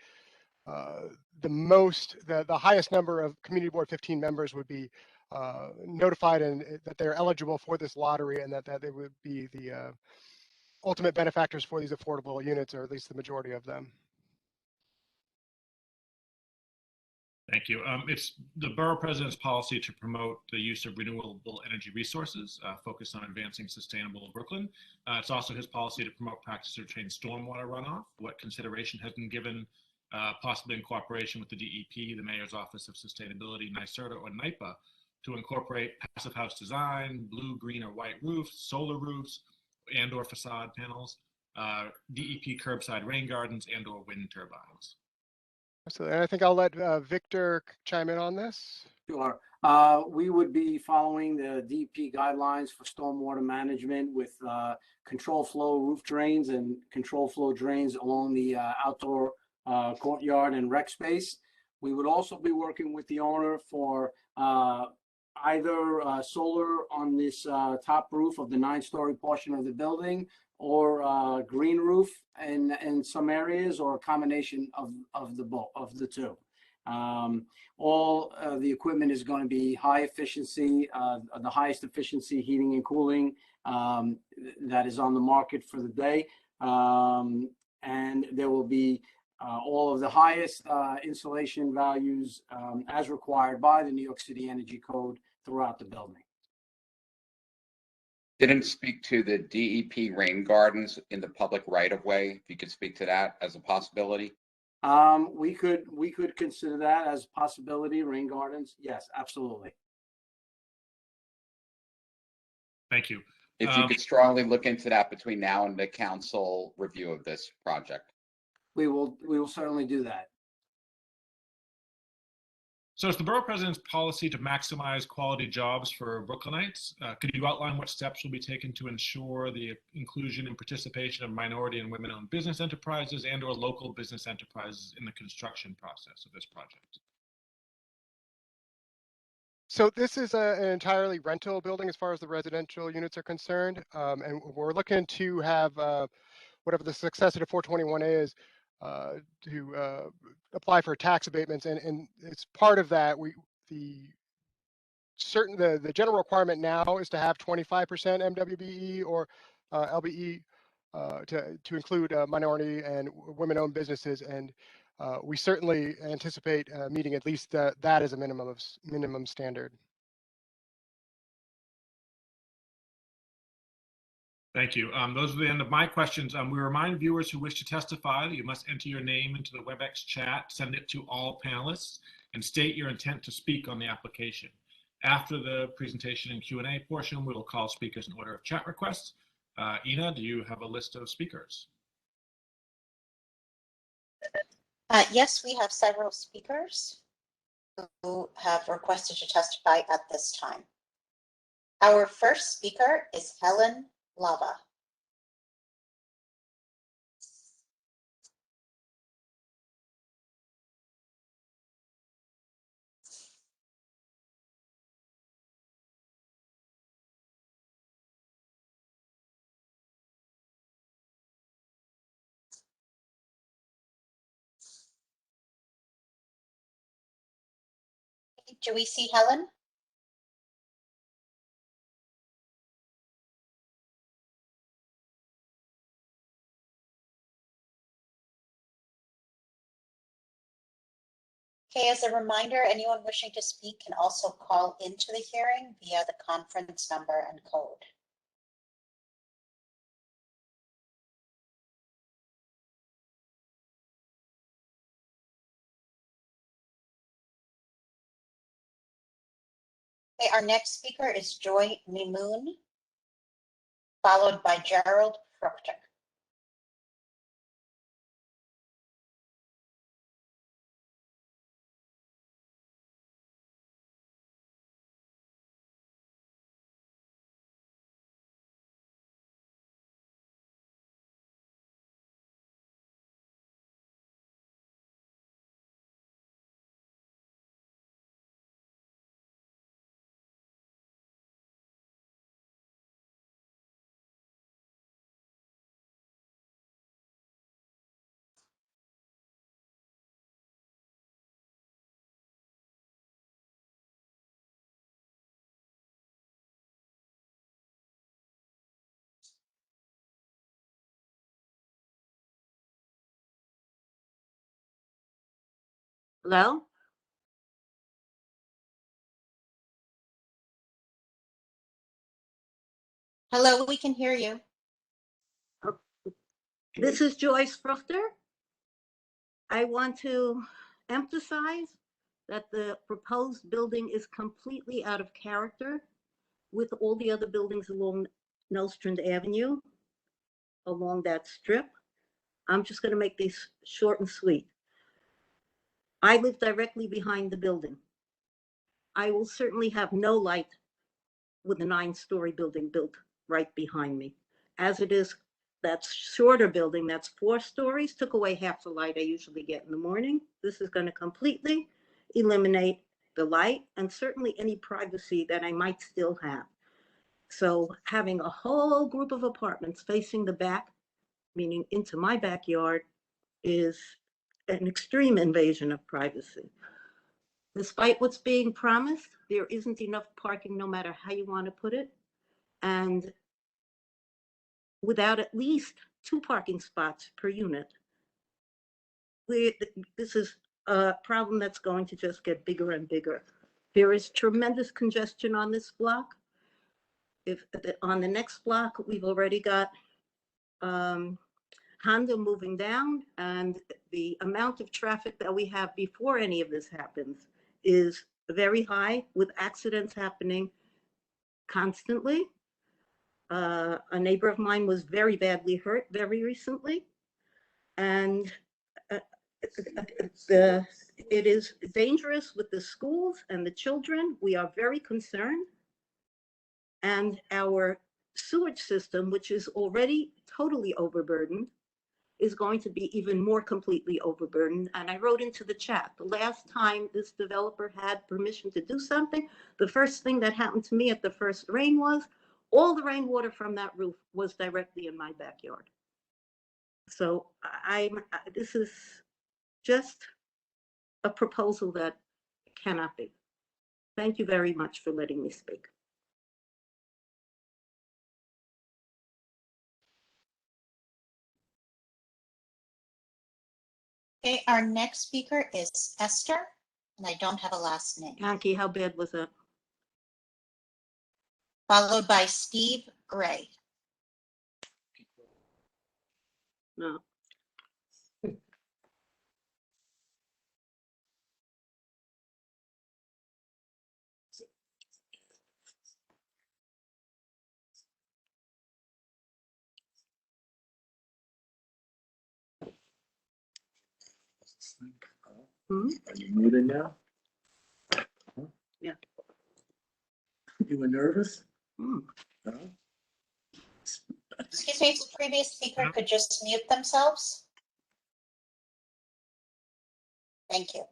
the highest number of Community Board 15 members would be notified and that they're eligible for this lottery, and that they would be the ultimate benefactors for these affordable units, or at least the majority of them. Thank you. It's the Borough President's policy to promote the use of renewable energy resources, focused on advancing sustainable Brooklyn. It's also his policy to promote practices to retain stormwater runoff. What consideration has been given, possibly in cooperation with the DEP, the Mayor's Office of Sustainability, NYSERDA, or NYPA, to incorporate passive house design, blue, green, or white roofs, solar roofs, and/or facade panels, DEP curbside rain gardens, and/or wind turbines? So, and I think I'll let Victor chime in on this. Sure. We would be following the DEP guidelines for stormwater management with control flow roof drains and control flow drains along the outdoor courtyard and rec space. We would also be working with the owner for either solar on this top roof of the 9-story portion of the building, or green roof in some areas, or a combination of the two. All the equipment is going to be high efficiency, the highest efficiency heating and cooling that is on the market for the day. And there will be all of the highest insulation values as required by the New York City Energy Code throughout the building. Didn't speak to the DEP rain gardens in the public right of way. If you could speak to that as a possibility. We could consider that as a possibility, rain gardens. Yes, absolutely. Thank you. If you could strongly look into that between now and the council review of this project. We will certainly do that. So it's the Borough President's policy to maximize quality jobs for Brooklynites. Could you outline what steps will be taken to ensure the inclusion and participation of minority and women-owned business enterprises and/or local business enterprises in the construction process of this project? So this is an entirely rental building as far as the residential units are concerned, and we're looking to have whatever the successor to 421A is, to apply for tax abatements, and it's part of that. The general requirement now is to have 25% MWBE or LBE to include minority and women-owned businesses, and we certainly anticipate meeting at least that as a minimum standard. Thank you. Those are the end of my questions. We remind viewers who wish to testify that you must enter your name into the WebEx chat, send it to all panelists, and state your intent to speak on the application. After the presentation and Q&A portion, we will call speakers in order of chat requests. Ina, do you have a list of speakers? Yes, we have several speakers who have requested to testify at this time. Our first speaker is Helen Lava. Do we see Helen? Okay, as a reminder, anyone wishing to speak can also call into the hearing via the conference number and code. Okay, our next speaker is Joy Mimoun, followed by Gerald Fruchter. Hello? Hello, we can hear you. This is Joyce Fruchter. I want to emphasize that the proposed building is completely out of character with all the other buildings along Nostrand Avenue, along that strip. I'm just going to make these short and sweet. I live directly behind the building. I will certainly have no light with a 9-story building built right behind me. As it is, that shorter building, that's 4 stories, took away half the light I usually get in the morning. This is going to completely eliminate the light and certainly any privacy that I might still have. So having a whole group of apartments facing the back, meaning into my backyard, is an extreme invasion of privacy. Despite what's being promised, there isn't enough parking no matter how you want to put it. And without at least 2 parking spots per unit, this is a problem that's going to just get bigger and bigger. There is tremendous congestion on this block. If on the next block, we've already got Honda moving down, and the amount of traffic that we have before any of this happens is very high, with accidents happening constantly. A neighbor of mine was very badly hurt very recently, and it is dangerous with the schools and the children. We are very concerned, and our sewage system, which is already totally overburdened, is going to be even more completely overburdened. And I wrote into the chat, the last time this developer had permission to do something, the first thing that happened to me at the first rain was all the rainwater from that roof was directly in my backyard. So this is just a proposal that cannot be. Thank you very much for letting me speak. Okay, our next speaker is Esther, and I don't have a last name. Yankee, how bad was that? Followed by Steve Gray. No. Hmm? Are you muted now? Yeah. You were nervous? Hmm. No? Excuse me, if the previous speaker could just mute themselves. Thank you.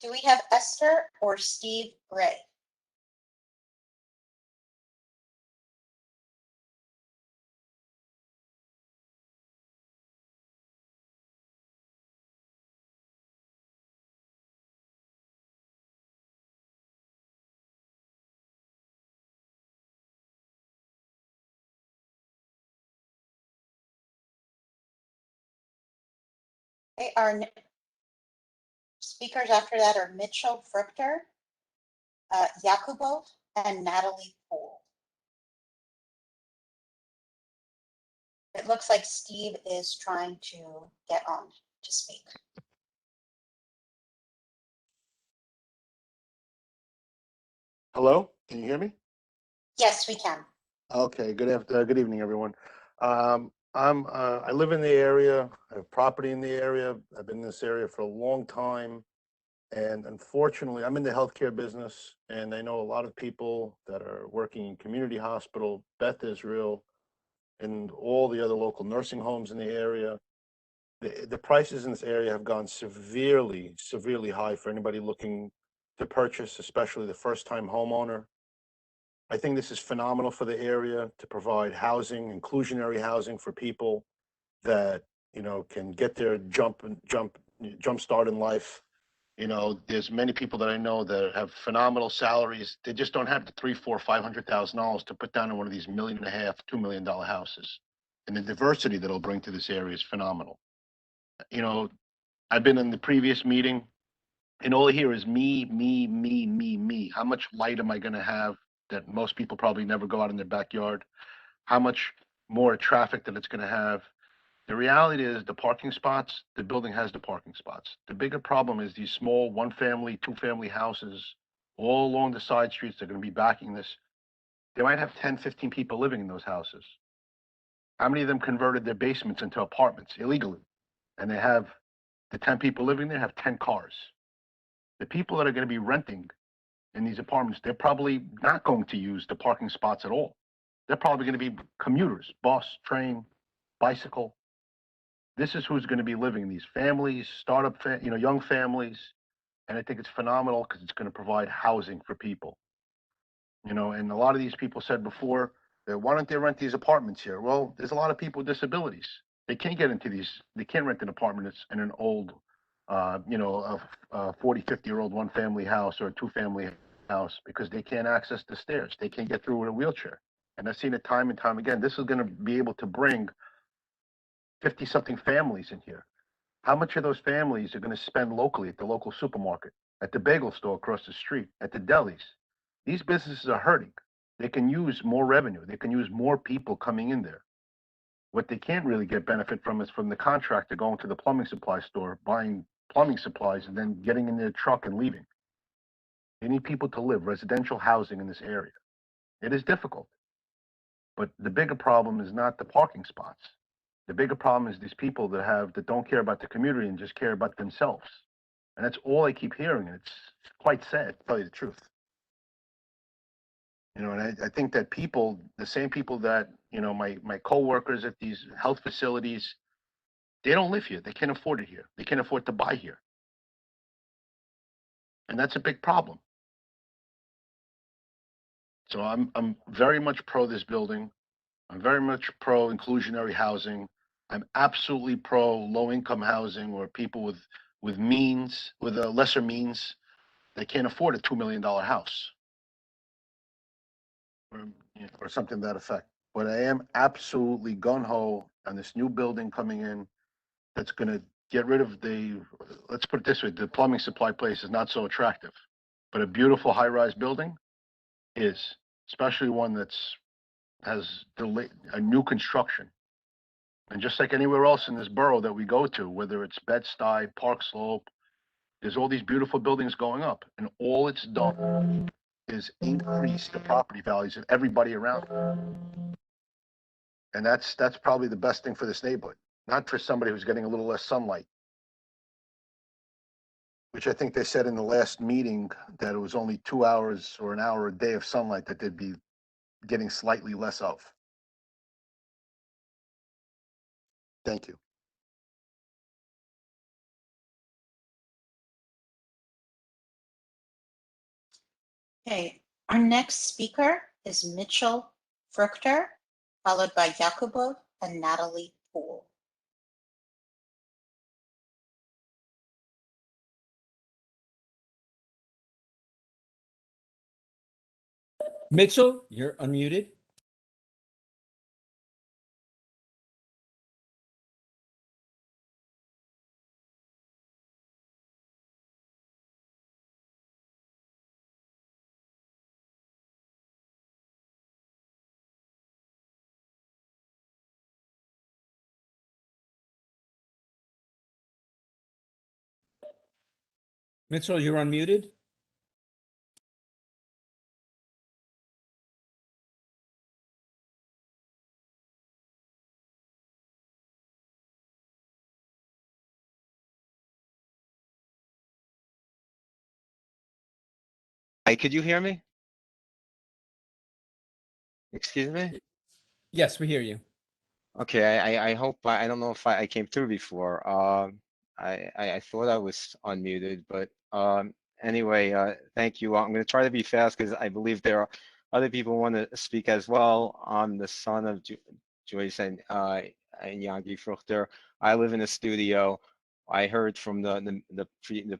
Do we have Esther or Steve Gray? Okay, our speakers after that are Mitchell Fruchter, Jakubo, and Natalie Poole. It looks like Steve is trying to get on to speak. Hello, can you hear me? Yes, we can. Okay, good evening, everyone. I live in the area, I have property in the area. I've been in this area for a long time. And unfortunately, I'm in the healthcare business, and I know a lot of people that are working in community hospital, Beth Israel, and all the other local nursing homes in the area. The prices in this area have gone severely high for anybody looking to purchase, especially the first-time homeowner. I think this is phenomenal for the area to provide housing, inclusionary housing for people that, can get their jump start in life. There's many people that I know that have phenomenal salaries. They just don't have the $300,000, $400,000, $500,000 to put down in one of these $1.5 million, $2 million houses. And the diversity that it'll bring to this area is phenomenal. I've been in the previous meeting, and all I hear is me, me, me, me, me. How much light am I going to have that most people probably never go out in their backyard? How much more traffic that it's going to have? The reality is the parking spots, the building has the parking spots. The bigger problem is these small 1-family, 2-family houses all along the side streets. They're going to be backing this. They might have 10, 15 people living in those houses. How many of them converted their basements into apartments illegally? And they have the 10 people living there have 10 cars. The people that are going to be renting in these apartments, they're probably not going to use the parking spots at all. They're probably going to be commuters, bus, train, bicycle. This is who's going to be living in these families, young families. And I think it's phenomenal because it's going to provide housing for people. And a lot of these people said before, why don't they rent these apartments here? Well, there's a lot of people with disabilities. They can't get into these, they can't rent an apartment that's in an old, a 40, 50-year-old 1-family house or a 2-family house because they can't access the stairs. They can't get through with a wheelchair. And I've seen it time and time again. This is going to be able to bring 50-something families in here. How much of those families are going to spend locally at the local supermarket, at the bagel store across the street, at the delis? These businesses are hurting. They can use more revenue. They can use more people coming in there. What they can't really get benefit from is from the contractor going to the plumbing supply store, buying plumbing supplies, and then getting in their truck and leaving. They need people to live, residential housing in this area. It is difficult. But the bigger problem is not the parking spots. The bigger problem is these people that don't care about the community and just care about themselves. And that's all I keep hearing, and it's quite sad, to tell you the truth. And I think that people, the same people that, my coworkers at these health facilities, they don't live here. They can't afford it here. They can't afford to buy here. And that's a big problem. So I'm very much pro this building. I'm very much pro inclusionary housing. I'm absolutely pro low income housing where people with means, with lesser means, they can't afford a $2 million house or something to that effect. But I am absolutely gung-ho on this new building coming in that's going to get rid of let's put it this way, the plumbing supply place is not so attractive, but a beautiful high-rise building is, especially one has a new construction. And just like anywhere else in this borough that we go to, whether it's Bed-Stuy, Park Slope, there's all these beautiful buildings going up, and all it's done is increase the property values of everybody around. And that's probably the best thing for this neighborhood, not for somebody who's getting a little less sunlight, which I think they said in the last meeting that it was only 2 hours or an hour a day of sunlight that they'd be getting slightly less of. Thank you. Okay, our next speaker is Mitchell Fruchter, followed by Jacobo and Natalie Poole. Mitchell, you're unmuted. Mitchell, you're unmuted. Hi, could you hear me? Excuse me? Yes, we hear you. Okay, I hope, I don't know if I came through before. I thought I was unmuted, but anyway, thank you. I'm going to try to be fast because I believe there are other people who want to speak as well. I'm the son of Joyce and Yangi Fruchter. I live in a studio. I heard from the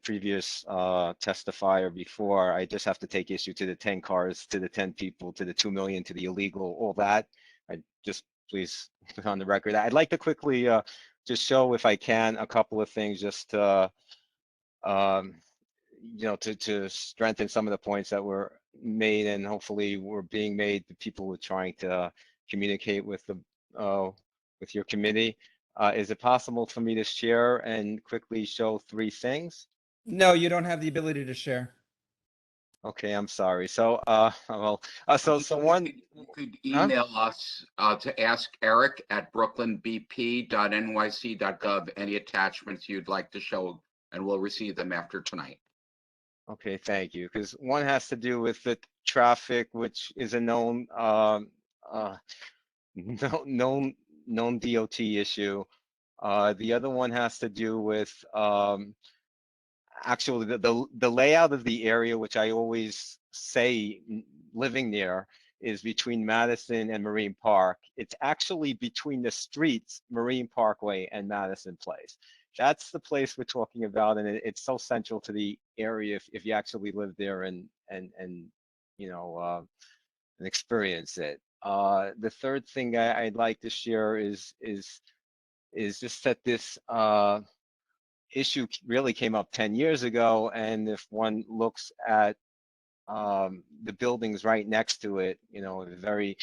previous testifier before. I just have to take issue to the 10 cars, to the 10 people, to the 2 million, to the illegal, all that. I just please put on the record. I'd like to quickly just show, if I can, a couple of things just to to strengthen some of the points that were made and hopefully were being made to people who are trying to communicate with the with your committee. Is it possible for me to share and quickly show 3 things? No, you don't have the ability to share. Okay, I'm sorry. So, so one. You could email us to ask Eric at brooklynbp.nyc.gov any attachments you'd like to show, and we'll receive them after tonight. Okay, thank you. Because one has to do with the traffic, which is a known known DOT issue. The other one has to do with actually the layout of the area, which I always say living there, is between Madison and Marine Park. It's actually between the streets, Marine Parkway and Madison Place. That's the place we're talking about, and it's so central to the area if you actually live there and you know and experience it. The third thing I'd like to share is just that this issue really came up 10 years ago, and if one looks at the buildings right next to it, very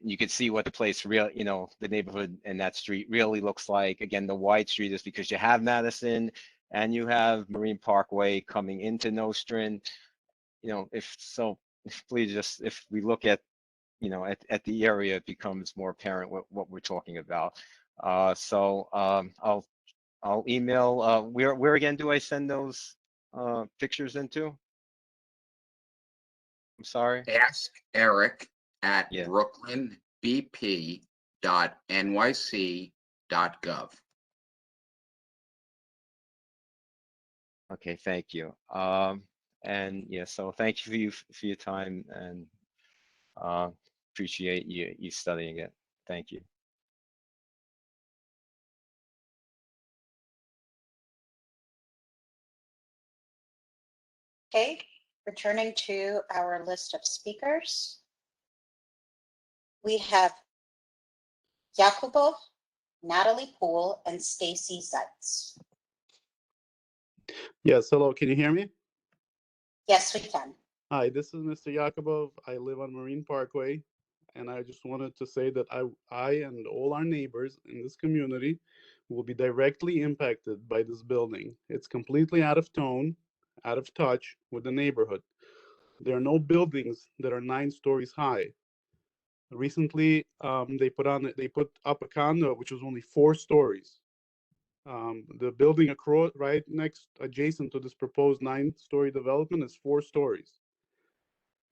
you could see what the place the neighborhood and that street really looks like. Again, the wide street is because you have Madison and you have Marine Parkway coming into Nostrand. Please just, if we look at at the area, it becomes more apparent what we're talking about. I'll email, where again do I send those pictures into? I'm sorry. Ask Eric at Yeah. brooklynbp.nyc.gov. Okay, thank you. And yeah, so thank you for your time, and appreciate you studying it. Thank you. Okay, returning to our list of speakers. We have Jakubo, Natalie Poole, and Stacy Seitz. Yes, hello, can you hear me? Yes, we can. Hi, this is Mr. Yakubov. I live on Marine Parkway, and I just wanted to say that I and all our neighbors in this community will be directly impacted by this building. It's completely out of tone, out of touch with the neighborhood. There are no buildings that are 9 stories high. Recently, they put up a condo which was only 4 stories. The building across, right next, adjacent to this proposed 9-story development, is 4 stories.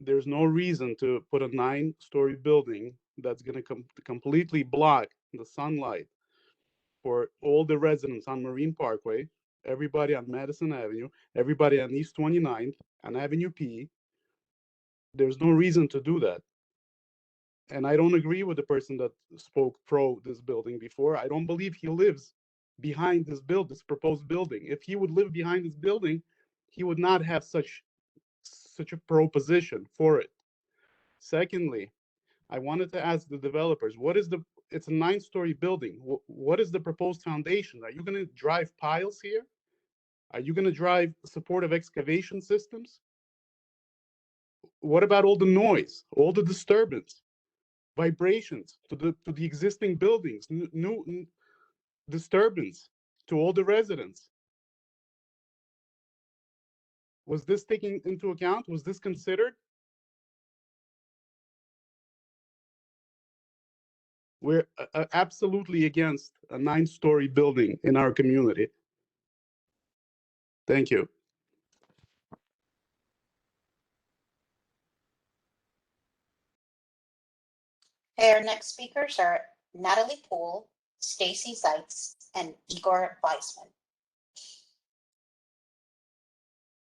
There's no reason to put a 9-story building that's going to completely block the sunlight for all the residents on Marine Parkway, everybody on Madison Avenue, everybody on East 29th, and Avenue P. There's no reason to do that. And I don't agree with the person that spoke pro this building before. I don't believe he lives behind this proposed building. If he would live behind this building, he would not have such a proposition for it. Secondly, I wanted to ask the developers, it's a 9-story building. What is the proposed foundation? Are you going to drive piles here? Are you going to drive supportive excavation systems? What about all the noise, all the disturbance, vibrations to the existing buildings, new disturbance to all the residents? Was this taken into account? Was this considered? We're absolutely against a 9-story building in our community. Thank you. Okay, our next speakers are Natalie Poole, Stacy Seitz, and Igor Weisman.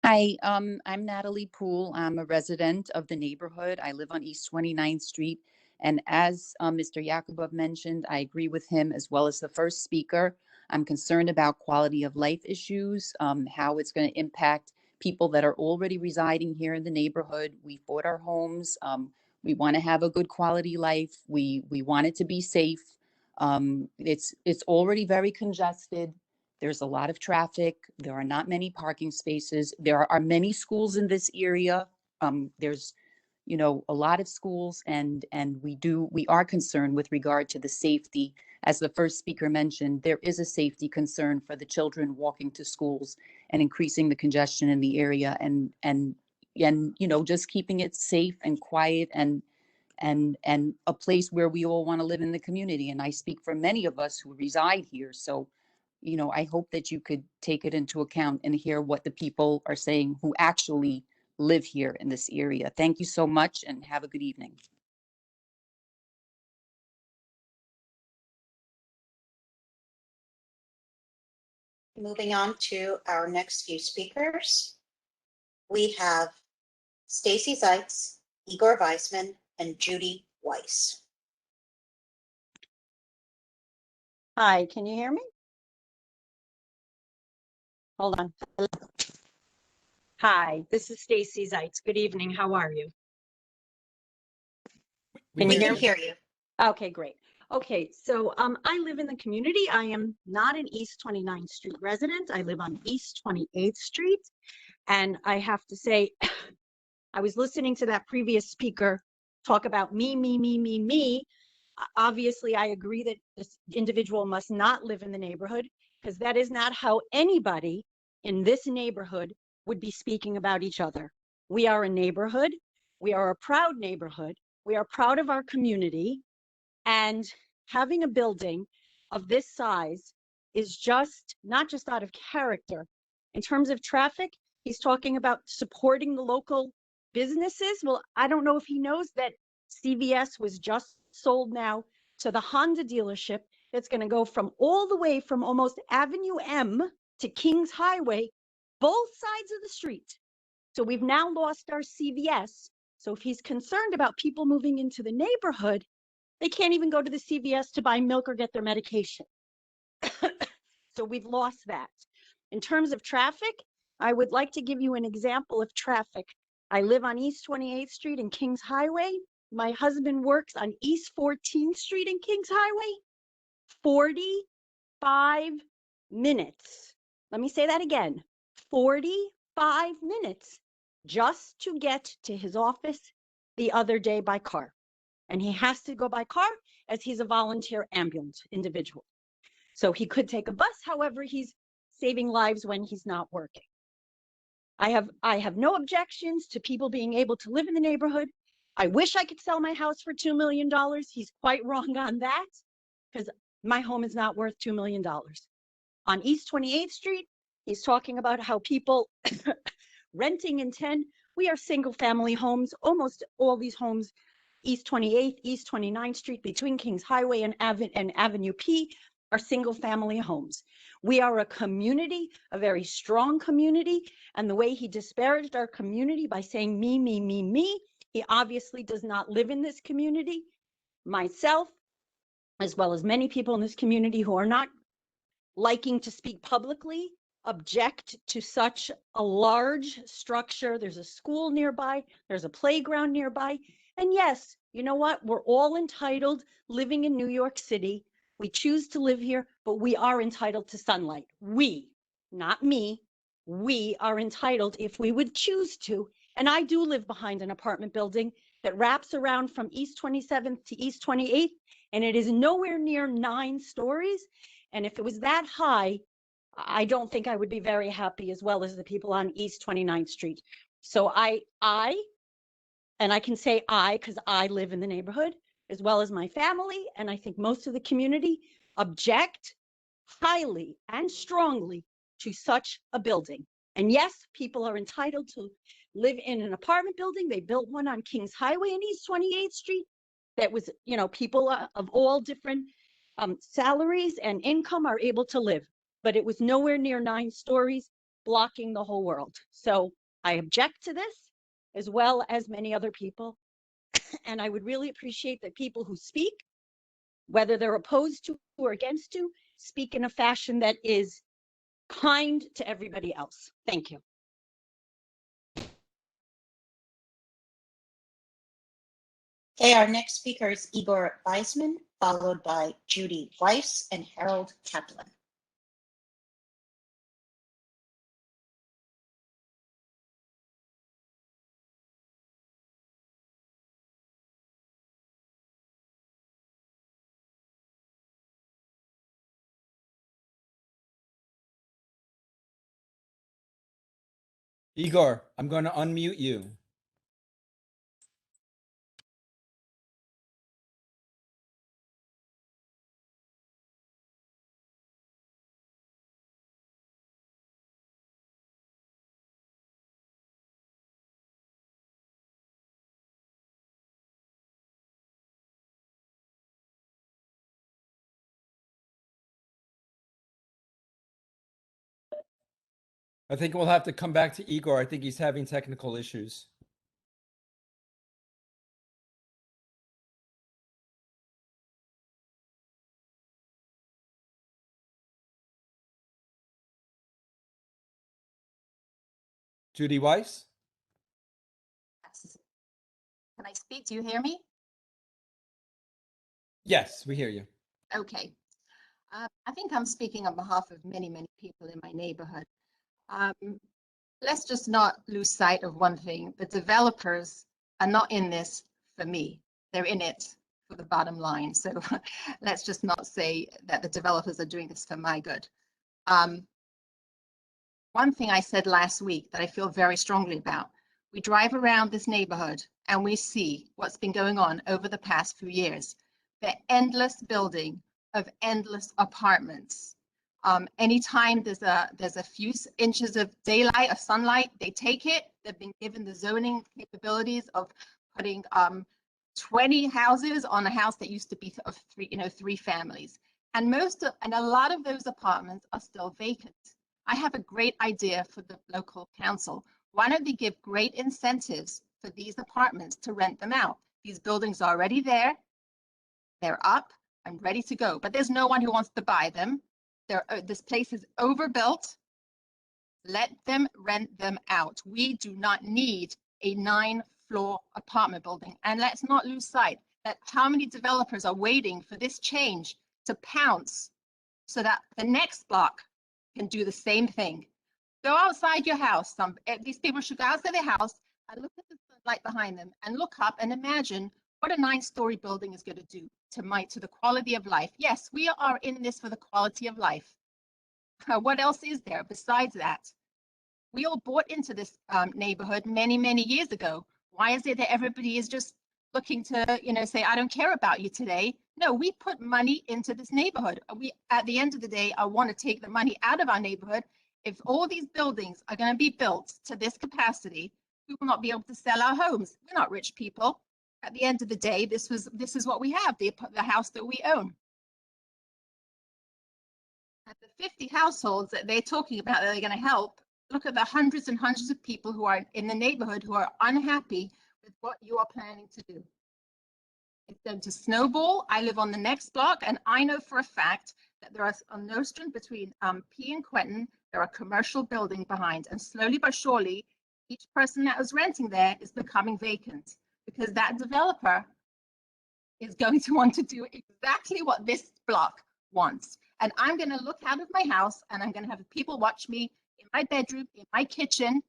Hi, I'm Natalie Poole. I'm a resident of the neighborhood. I live on East 29th Street. And as Mr. Yakubov mentioned, I agree with him as well as the first speaker. I'm concerned about quality of life issues, how it's going to impact people that are already residing here in the neighborhood. We bought our homes. We want to have a good quality life. We want it to be safe. It's already very congested. There's a lot of traffic. There are not many parking spaces. There are many schools in this area. There's, you know, a lot of schools, and we are concerned with regard to the safety. As the first speaker mentioned, there is a safety concern for the children walking to schools and increasing the congestion in the area, and you know, just keeping it safe and quiet and a place where we all want to live in the community. And I speak for many of us who reside here. So, you know, I hope that you could take it into account and hear what the people are saying who actually live here in this area. Thank you so much and have a good evening. Moving on to our next few speakers, we have Stacy Seitz, Igor Weisman, and Judy Weiss. Hi, can you hear me? Hold on. Hi, this is Stacy Seitz. Good evening. How are you? Can you hear me? Okay, great. Okay, so I live in the community. I am not an East 29th Street resident. I live on East 28th Street. And I have to say, I was listening to that previous speaker talk about me. Obviously, I agree that this individual must not live in the neighborhood, because that is not how anybody in this neighborhood would be speaking about each other. We are a neighborhood. We are a proud neighborhood. We are proud of our community. And having a building of this size is just not just out of character. In terms of traffic, he's talking about supporting the local businesses. Well, I don't know if he knows that CVS was just sold now to the Honda dealership that's going to go from all the way from almost Avenue M to Kings Highway, both sides of the street. So we've now lost our CVS. So if he's concerned about people moving into the neighborhood, they can't even go to the CVS to buy milk or get their medication. So we've lost that. In terms of traffic, I would like to give you an example of traffic. I live on East 28th Street and Kings Highway. My husband works on East 14th Street and Kings Highway. 45 minutes. Let me say that again. 45 minutes just to get to his office the other day by car. And he has to go by car as he's a volunteer ambulance individual. So he could take a bus, however, he's saving lives when he's not working. I have no objections to people being able to live in the neighborhood. I wish I could sell my house for $2 million. He's quite wrong on that, because my home is not worth $2 million. On East 28th Street, he's talking about how people renting in 10, we are single family homes, almost all these homes, East 28th, East 29th Street, between Kings Highway and Avenue P, are single family homes. We are a community, a very strong community, and the way he disparaged our community by saying me, he obviously does not live in this community. Myself, as well as many people in this community who are not liking to speak publicly, object to such a large structure. There's a school nearby, there's a playground nearby. And yes, you know what? We're all entitled living in New York City. We choose to live here, but we are entitled to sunlight. We, not me, we are entitled if we would choose to. And I do live behind an apartment building that wraps around from East 27th to East 28th, and it is nowhere near 9 stories. And if it was that high, I don't think I would be very happy, as well as the people on East 29th Street. So I can say I, because I live in the neighborhood, as well as my family, and I think most of the community, object highly and strongly to such a building. And yes, people are entitled to live in an apartment building. They built one on Kings Highway and East 28th Street. that was, you know, people of all different salaries and income are able to live, but it was nowhere near 9 stories, blocking the whole world. So I object to this, as well as many other people. And I would really appreciate that people who speak, whether they're opposed to or against to, speak in a fashion that is kind to everybody else. Thank you. Okay, our next speaker is Igor Weisman, followed by Judy Weiss and Harold Kaplan. Igor, I'm going to unmute you. I think we'll have to come back to Igor. I think he's having technical issues. Judy Weiss? Can I speak? Do you hear me? Yes, we hear you. Okay. I think I'm speaking on behalf of many, many people in my neighborhood. Let's just not lose sight of one thing. The developers are not in this for me. They're in it for the bottom line. So let's just not say that the developers are doing this for my good. One thing I said last week that I feel very strongly about, we drive around this neighborhood and we see what's been going on over the past few years. The endless building of endless apartments. Anytime there's a few inches of daylight, of sunlight, they take it. They've been given the zoning capabilities of putting 20 houses on a house that used to be of three families. And a lot of those apartments are still vacant. I have a great idea for the local council. Why don't they give great incentives for these apartments to rent them out? These buildings are already there. They're up and ready to go, but there's no one who wants to buy them. This place is overbuilt. Let them rent them out. We do not need a 9-floor apartment building. And let's not lose sight that how many developers are waiting for this change to pounce so that the next block can do the same thing. Go outside your house. These people should go outside their house and look at the sunlight behind them and look up and imagine what a 9-story building is going to do to the quality of life. Yes, we are in this for the quality of life. What else is there besides that? We all bought into this neighborhood many, many years ago. Why is it that everybody is just looking to, say, I don't care about you today? No, we put money into this neighborhood. At the end of the day, I want to take the money out of our neighborhood. If all these buildings are going to be built to this capacity, we will not be able to sell our homes. We're not rich people. At the end of the day, this is what we have, the house that we own. At the 50 households that they're talking about that they're going to help, look at the hundreds and hundreds of people who are in the neighborhood who are unhappy with what you are planning to do. It's going to snowball. I live on the next block, and I know for a fact that there are on Nostrand between P and Quentin, there are commercial buildings behind, and slowly but surely, each person that was renting there is becoming vacant because that developer is going to want to do exactly what this block wants. And I'm going to look out of my house and I'm going to have people watch me in my bedroom, in my kitchen.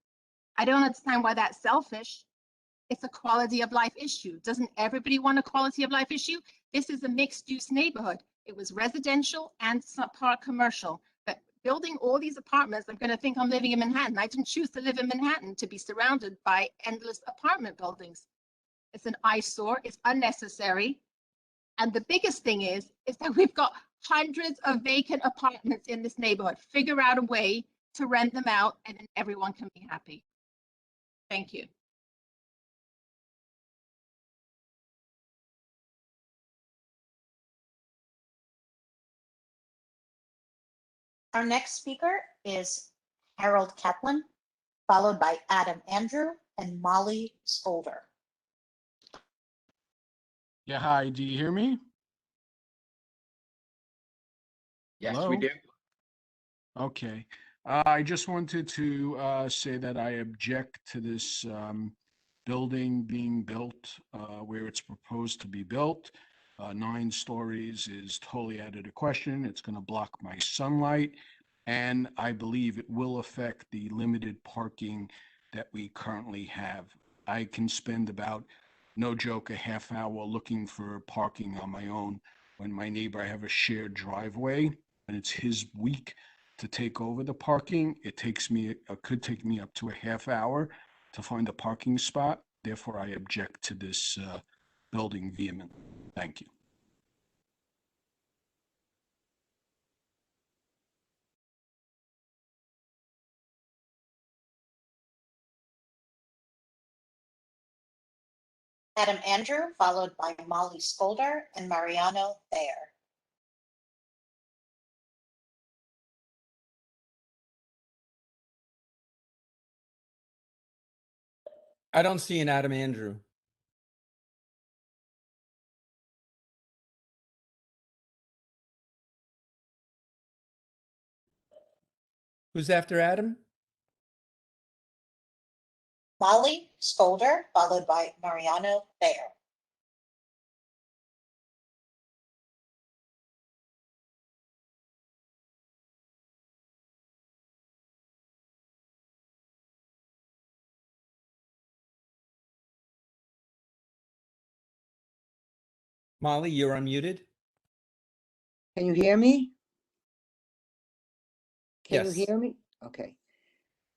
I don't understand why that's selfish. It's a quality of life issue. Doesn't everybody want a quality of life issue? This is a mixed use neighborhood. It was residential and some part commercial. But building all these apartments, I'm going to think I'm living in Manhattan. I didn't choose to live in Manhattan to be surrounded by endless apartment buildings. It's an eyesore. It's unnecessary. And the biggest thing is that we've got hundreds of vacant apartments in this neighborhood. Figure out a way to rent them out and then everyone can be happy. Thank you. Our next speaker is Harold Kaplan, followed by Adam Andrew and Molly Skolder. Yeah, hi, do you hear me? Yes, Hello? we do. Okay. I just wanted to say that I object to this building being built where it's proposed to be built. 9 stories is totally out of the question. It's going to block my sunlight, and I believe it will affect the limited parking that we currently have. I can spend about, no joke, a half hour looking for parking on my own when my neighbor, I have a shared driveway, and it's his week to take over the parking. It could take me up to a half hour to find a parking spot. Therefore, I object to this building vehemently. Thank you. Adam Andrew, followed by Molly Skolder and Mariano Thayer. I don't see an Adam Andrew. Who's after Adam? Molly Skolder, followed by Mariano Thayer. Molly, you're unmuted. Can you hear me? Can you Yes. hear me? Okay.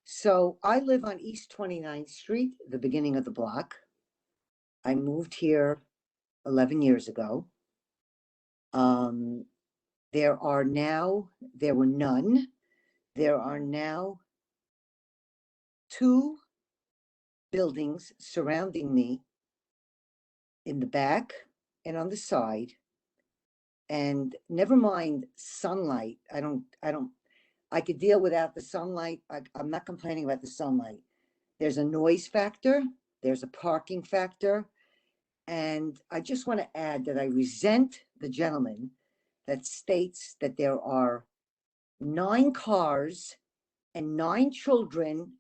So I live on East 29th Street, the beginning of the block. I moved here 11 years ago. There were none. There are now 2 buildings surrounding me in the back and on the side. And never mind sunlight. I could deal without the sunlight. I'm not complaining about the sunlight. There's a noise factor, there's a parking factor. And I just want to add that I resent the gentleman that states that there are 9 cars and 9 children,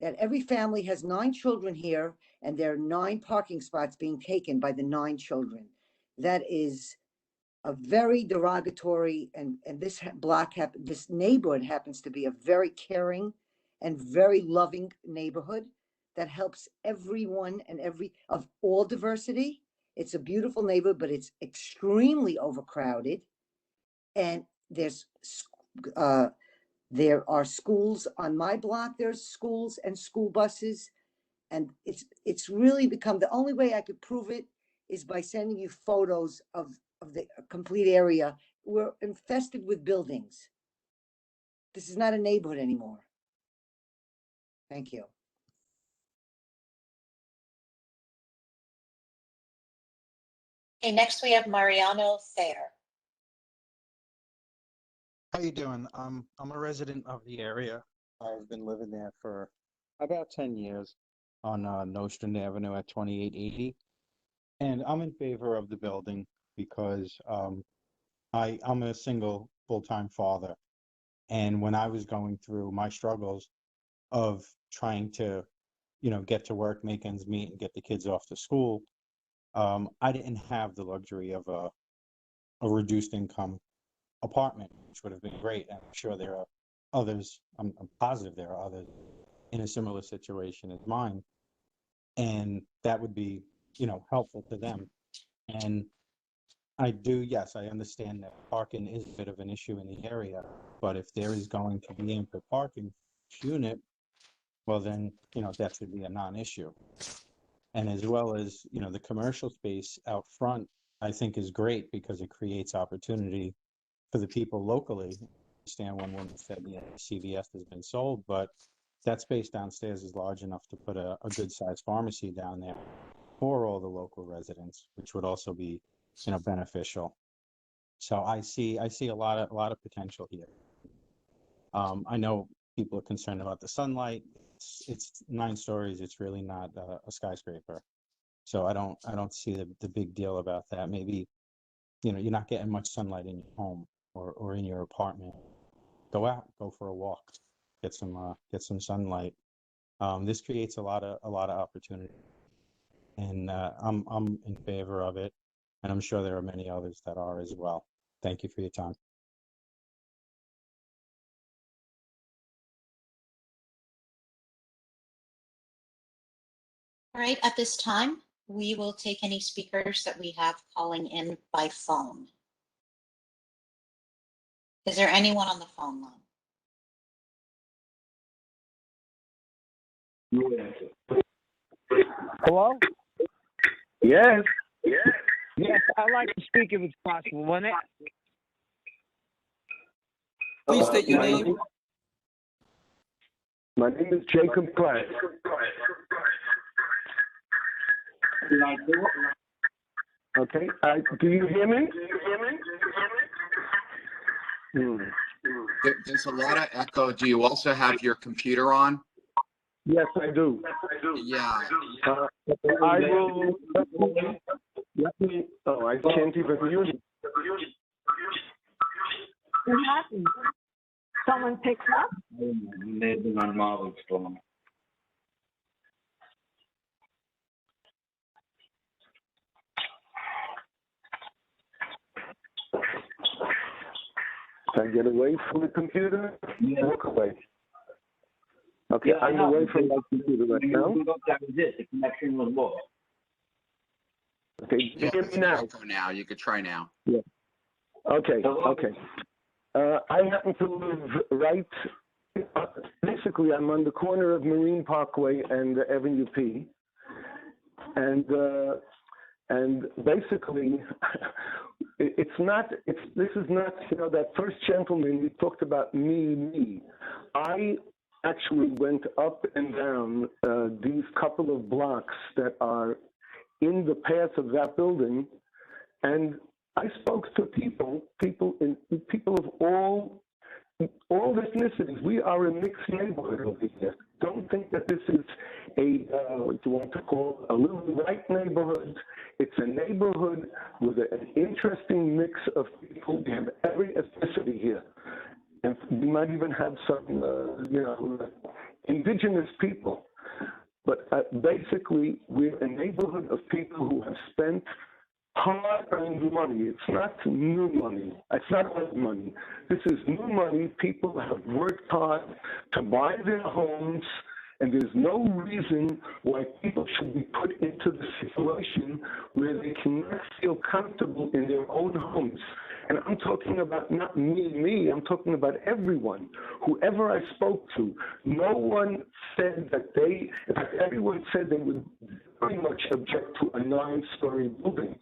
that every family has 9 children here, and there are 9 parking spots being taken by the 9 children. That is a very derogatory, and this this neighborhood happens to be a very caring and very loving neighborhood that helps everyone and of all diversity. It's a beautiful neighborhood, but it's extremely overcrowded. And there are schools on my block. There's schools and school buses, and it's really become, the only way I could prove it is by sending you photos of the complete area. We're infested with buildings. This is not a neighborhood anymore. Thank you. Okay, next we have Mariano Thayer. How you doing? I'm a resident of the area. I've been living there for about 10 years on Nostrand Avenue at 2880. And I'm in favor of the building because I'm a single full-time father. And when I was going through my struggles of trying to, get to work, make ends meet, and get the kids off to school, I didn't have the luxury of a reduced income apartment, which would have been great. And I'm sure there are others, I'm positive there are others in a similar situation as mine. And that would be, helpful to them. And yes, I understand that parking is a bit of an issue in the area, but if there is going to be ample parking unit, well then, that should be a non-issue. And as well as, the commercial space out front, I think is great because it creates opportunity for the people locally. I understand one woman said, yeah, CVS has been sold, but that space downstairs is large enough to put a good sized pharmacy down there for all the local residents, which would also be, beneficial. So I see a lot of potential here. I know people are concerned about the sunlight. It's 9 stories. It's really not a skyscraper. So I don't see the big deal about that. Maybe, you're not getting much sunlight in your home or in your apartment. Go out, go for a walk, get some sunlight. This creates a lot of opportunity, and I'm in favor of it, and I'm sure there are many others that are as well. Thank you for your time. All right, at this time, we will take any speakers that we have calling in by phone. Is there anyone on the phone line? Hello? Yes. Yes, I'd like to speak if it's possible, wouldn't it? Please state your name. My name is Jacob Platt. Okay, do you hear me? There's a lot of echo. Do you also have your computer on? Yes, I do. Yeah. I will, let me, oh, I can't even hear you. What happened? Someone picks up? Can I get away from the computer? Walk away. Okay, I'm away from my computer right now. The connection was lost. Okay, you hear me now? Echo now. You could try now. Yeah. Okay, okay. I happen to live right, basically I'm on the corner of Marine Parkway and Avenue P. And basically, this is not, that first gentleman who talked about me. I actually went up and down these couple of blocks that are in the path of that building, and I spoke to people of all ethnicities. We are a mixed neighborhood over here. Don't think that this is what you want to call a little white neighborhood. It's a neighborhood with an interesting mix of people. We have every ethnicity here. And we might even have some, indigenous people. But basically, we're a neighborhood of people who have spent hard-earned money. It's not new money. It's not old money. This is new money. People have worked hard to buy their homes, and there's no reason why people should be put into the situation where they cannot feel comfortable in their own homes. And I'm talking about not me, I'm talking about everyone. Whoever I spoke to, no one said that in fact, everyone said they would very much object to a 9-story building.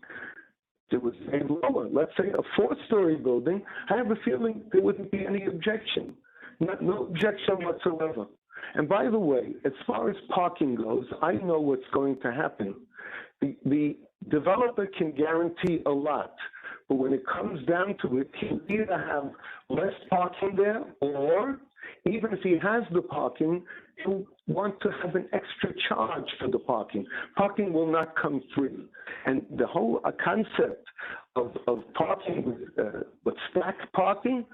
There was a lower, let's say a 4-story building. I have a feeling there wouldn't be any objection, no objection whatsoever. And by the way, as far as parking goes, I know what's going to happen. The developer can guarantee a lot. But when it comes down to it, he'll either have less parking there, or even if he has the parking, he'll want to have an extra charge for the parking. Parking will not come free. And the whole concept of parking with stacked parking,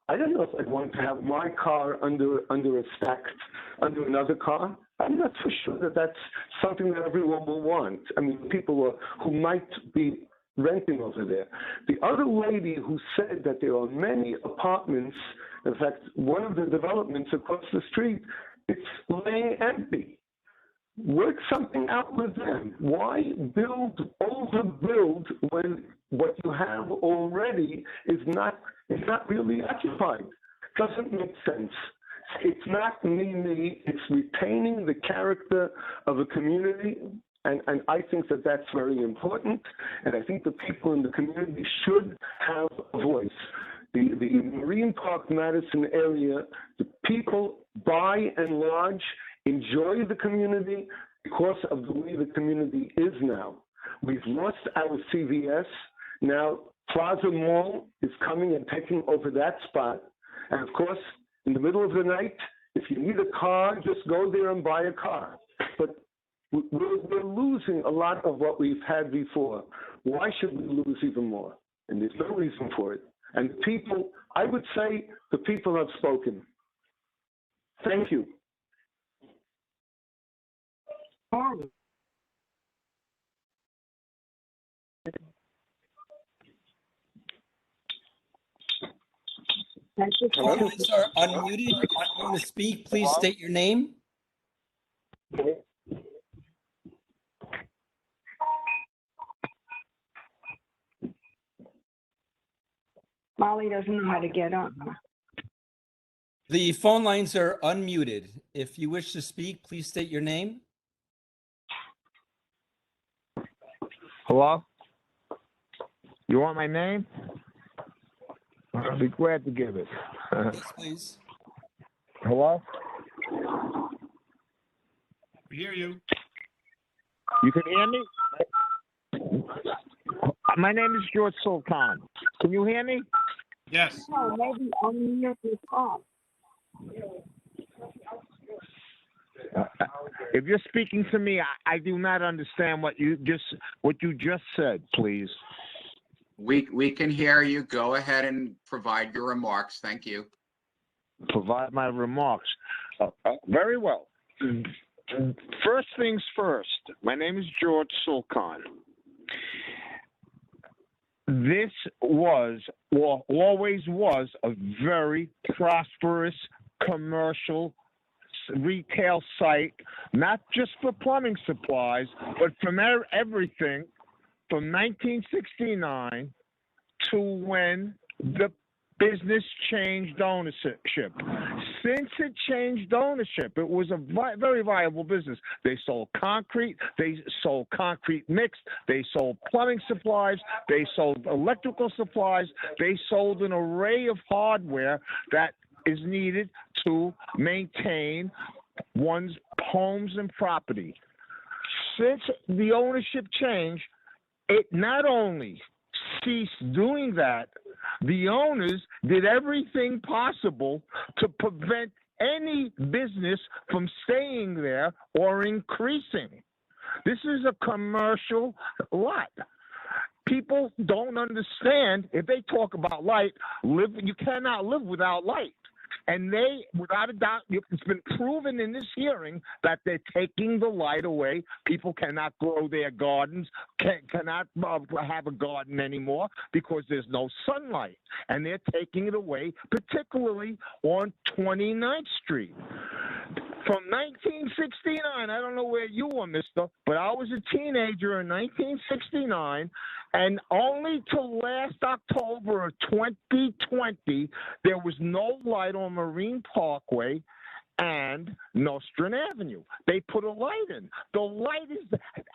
I don't know if I'd want to have my car under another car. I'm not so sure that that's something that everyone will want. I mean, people who might be renting over there. The other lady who said that there are many apartments, in fact, one of the developments across the street, it's laying empty. Work something out with them. Why overbuild when what you have already is not really occupied? Doesn't make sense. It's not me, it's retaining the character of a community. And I think that that's very important, and I think the people in the community should have a voice. The Marine Park, Madison area, the people, by and large, enjoy the community because of the way the community is now. We've lost our CVS. Now, Plaza Mall is coming and taking over that spot. And of course, in the middle of the night. If you need a car, just go there and buy a car. But we're losing a lot of what we've had before. Why should we lose even more? And there's no reason for it. And the people, I would say the people have spoken. Thank you. Phone lines are unmuted. If you want to speak, please state your name. Molly doesn't know how to get on. The phone lines are unmuted. If you wish to speak, please state your name. Hello? You want my name? I'll be glad to give it. Yes, please. Hello? We hear you. You can hear me? My name is George Sultan. Can you hear me? Yes. No, maybe unmute your phone. If you're speaking to me, I do not understand what you just said, please. We can hear you. Go ahead and provide your remarks. Thank you. Provide my remarks. Very well. First things first. My name is George Sultan. This was, or always was, a very prosperous commercial retail site, not just for plumbing supplies, but from everything from 1969 to when the business changed ownership. Since it changed ownership, it was a very viable business. They sold concrete, they sold concrete mix, they sold plumbing supplies, they sold electrical supplies, they sold an array of hardware that is needed to maintain one's homes and property. Since the ownership change, it not only ceased doing that, the owners did everything possible to prevent any business from staying there or increasing. This is a commercial lot. People don't understand, if they talk about light, you cannot live without light. And they, without a doubt, it's been proven in this hearing that they're taking the light away. People cannot grow their gardens, cannot have a garden anymore because there's no sunlight. And they're taking it away, particularly on 29th Street. From 1969, I don't know where you were, mister, but I was a teenager in 1969, and only till last October of 2020, there was no light on Marine Parkway and Nostrand Avenue. They put a light in. The light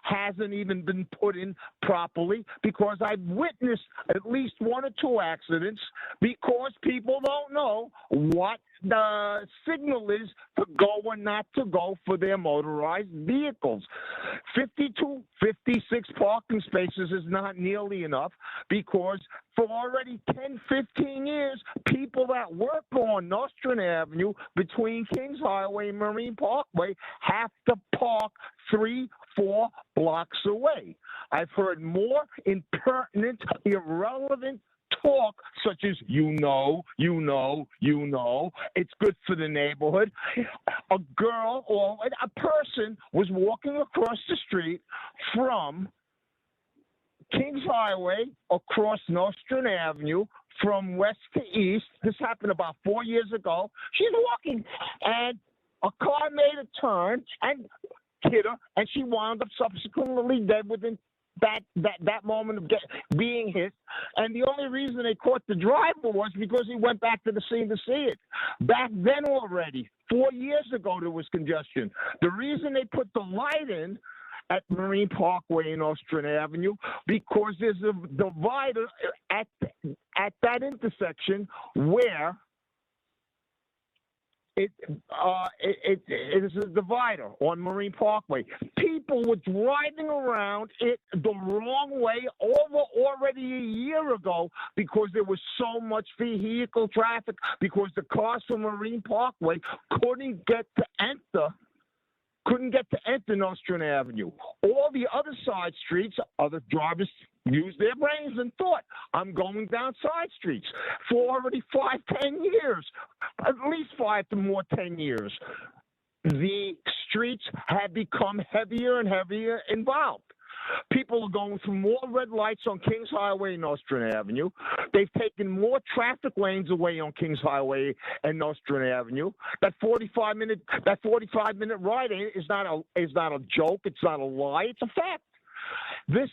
hasn't even been put in properly because I've witnessed at least one or two accidents because people don't know what the signal is for go or not to go for their motorized vehicles. 52, 56 parking spaces is not nearly enough because for already 10, 15 years, people that work on Nostrand Avenue between Kings Highway and Marine Parkway have to park 3-4 blocks away. I've heard more impertinent, irrelevant talk such as you know, it's good for the neighborhood. A girl or a person was walking across the street from Kings Highway across Nostrand Avenue from west to east. This happened about 4 years ago. She's walking and a car made a turn and hit her, and she wound up subsequently dead within that moment of being hit. And the only reason they caught the driver was because he went back to the scene to see it. Back then already, 4 years ago, there was congestion. The reason they put the light in at Marine Parkway and Nostrand Avenue, because there's a divider at that intersection where it is a divider on Marine Parkway. People were driving around it the wrong way over already a year ago because there was so much vehicle traffic because the cars from Marine Parkway couldn't get to enter Nostrand Avenue. All the other side streets, other drivers used their brains and thought, I'm going down side streets for already 5-10 years, at least 5 to more 10 years. The streets have become heavier and heavier involved. People are going through more red lights on Kings Highway and Nostrand Avenue. They've taken more traffic lanes away on Kings Highway and Nostrand Avenue. That 45-minute ride is not a joke. It's not a lie. It's a fact. This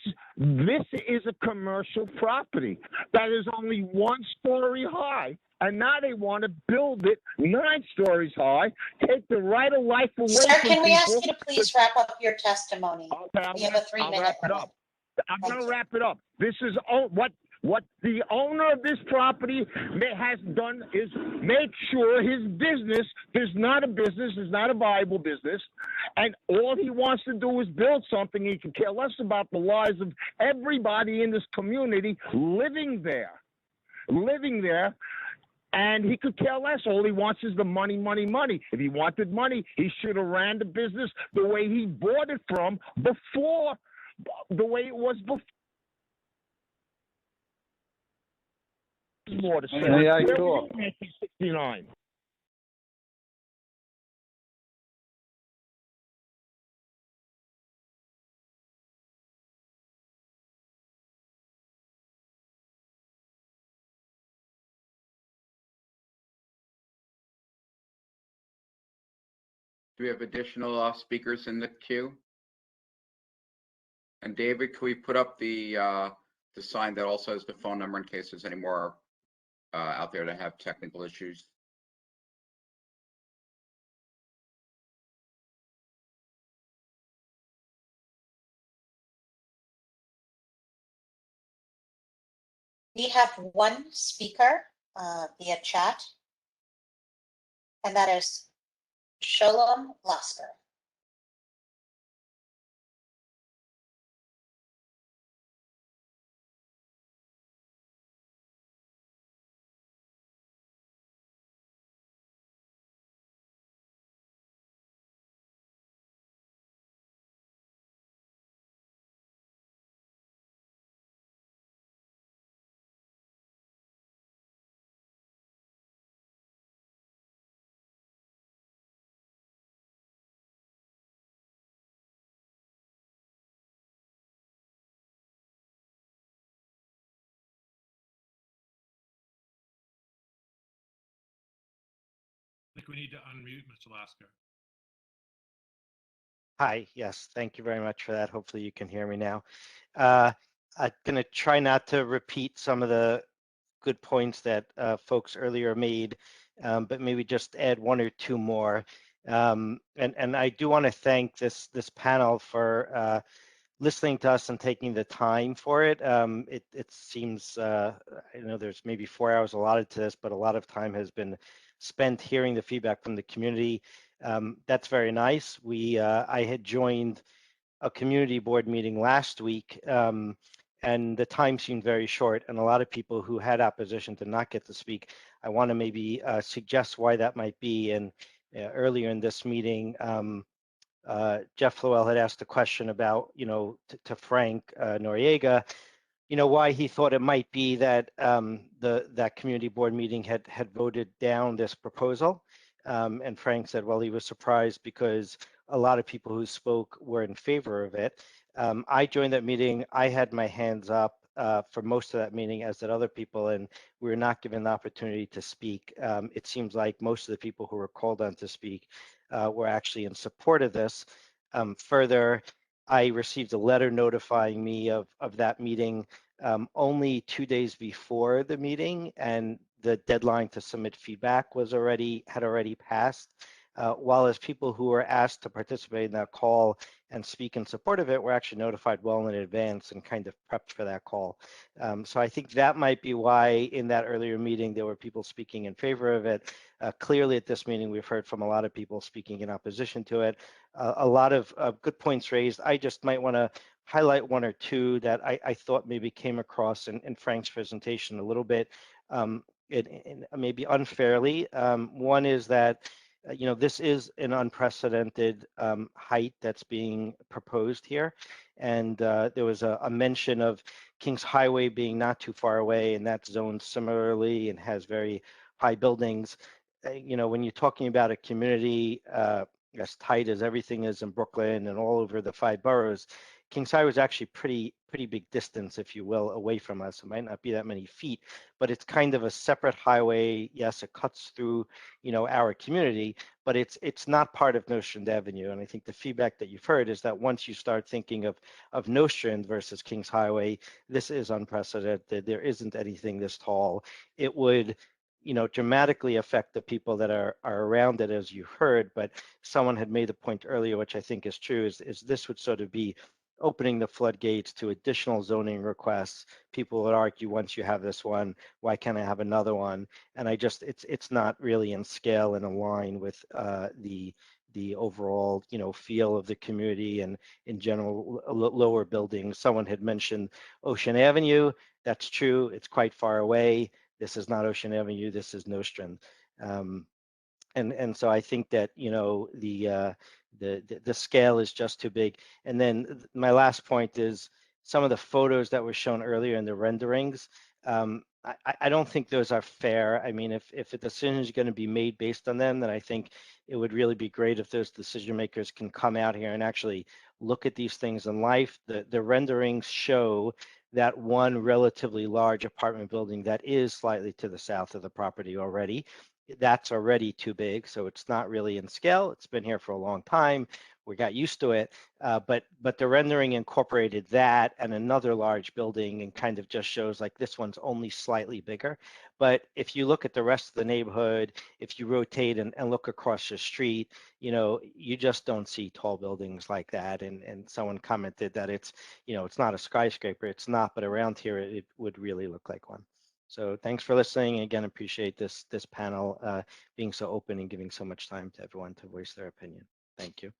is a commercial property that is only 1 story high, and now they want to build it 9 stories high, take the right of life away Sir, from can we ask people. you to please wrap up your testimony? Okay, We have a 3-minute limit. I'm going to wrap it up. This is what the owner of this property has done is make sure his business is not a viable business, and all he wants to do is build something. He can care less about the lives of everybody in this community living there. And he could care less. All he wants is the money, money, money. If he wanted money, he should have ran the business the way he bought it from before, the way it was before. More to say. May I Where were talk? you in 1969? Do we have additional speakers in the queue? And David, can we put up the sign that also has the phone number in case there's any more out there that have technical issues? We have one speaker via chat, and that is Sholom Lasker. I think we need to unmute Mr. Lasker. Hi, yes, thank you very much for that. Hopefully you can hear me now. I'm going to try not to repeat some of the good points that folks earlier made, but maybe just add 1 or 2 more. And I do want to thank this panel for listening to us and taking the time for it. It seems, I know there's maybe 4 hours allotted to this, but a lot of time has been spent hearing the feedback from the community. That's very nice. I had joined a community board meeting last week, and the time seemed very short, and a lot of people who had opposition did not get to speak. I want to maybe suggest why that might be. And earlier in this meeting, Jeff Flowell had asked a question about, to Frank Noriega, why he thought it might be that that community board meeting had voted down this proposal. And Frank said, well, he was surprised because a lot of people who spoke were in favor of it. I joined that meeting. I had my hands up for most of that meeting, as did other people, and we were not given the opportunity to speak. It seems like most of the people who were called on to speak were actually in support of this. Further, I received a letter notifying me of that meeting only 2 days before the meeting, and the deadline to submit feedback had already passed. while as people who were asked to participate in that call and speak in support of it, were actually notified well in advance and kind of prepped for that call. So I think that might be why in that earlier meeting, there were people speaking in favor of it. Clearly at this meeting, we've heard from a lot of people speaking in opposition to it. A lot of good points raised. I just might want to highlight one or two that I thought maybe came across in Frank's presentation a little bit, maybe unfairly. One is that this is an unprecedented height that's being proposed here. And there was a mention of Kings Highway being not too far away, and that's zoned similarly and has very high buildings. When you're talking about a community as tight as everything is in Brooklyn and all over the 5 boroughs, Kings Highway is actually pretty big distance, if you will, away from us. It might not be that many feet, but it's kind of a separate highway. Yes, it cuts through, our community, but it's not part of Nostrand Avenue. And I think the feedback that you've heard is that once you start thinking of Nostrand versus Kings Highway, this is unprecedented. There isn't anything this tall. It would dramatically affect the people that are around it, as you heard. But someone had made the point earlier, which I think is true, is this would sort of be opening the floodgates to additional zoning requests. People would argue, once you have this one, why can't I have another one? And it's not really in scale and align with the overall feel of the community and in general lower buildings. Someone had mentioned Ocean Avenue. That's true. It's quite far away. This is not Ocean Avenue. This is Nostrand. And so I think that the scale is just too big. And then my last point is some of the photos that were shown earlier in the renderings. I don't think those are fair. I mean, if a decision is going to be made based on them, then I think it would really be great if those decision makers can come out here and actually look at these things in life. The renderings show that one relatively large apartment building that is slightly to the south of the property already. That's already too big, so it's not really in scale. It's been here for a long time. We got used to it, but the rendering incorporated that and another large building and kind of just shows like this one's only slightly bigger. But if you look at the rest of the neighborhood, if you rotate and look across the street, you just don't see tall buildings like that. And someone commented that it's not a skyscraper. It's not, but around here it would really look like one. So thanks for listening. Again, appreciate this panel being so open and giving so much time to everyone to voice their opinion. Thank you.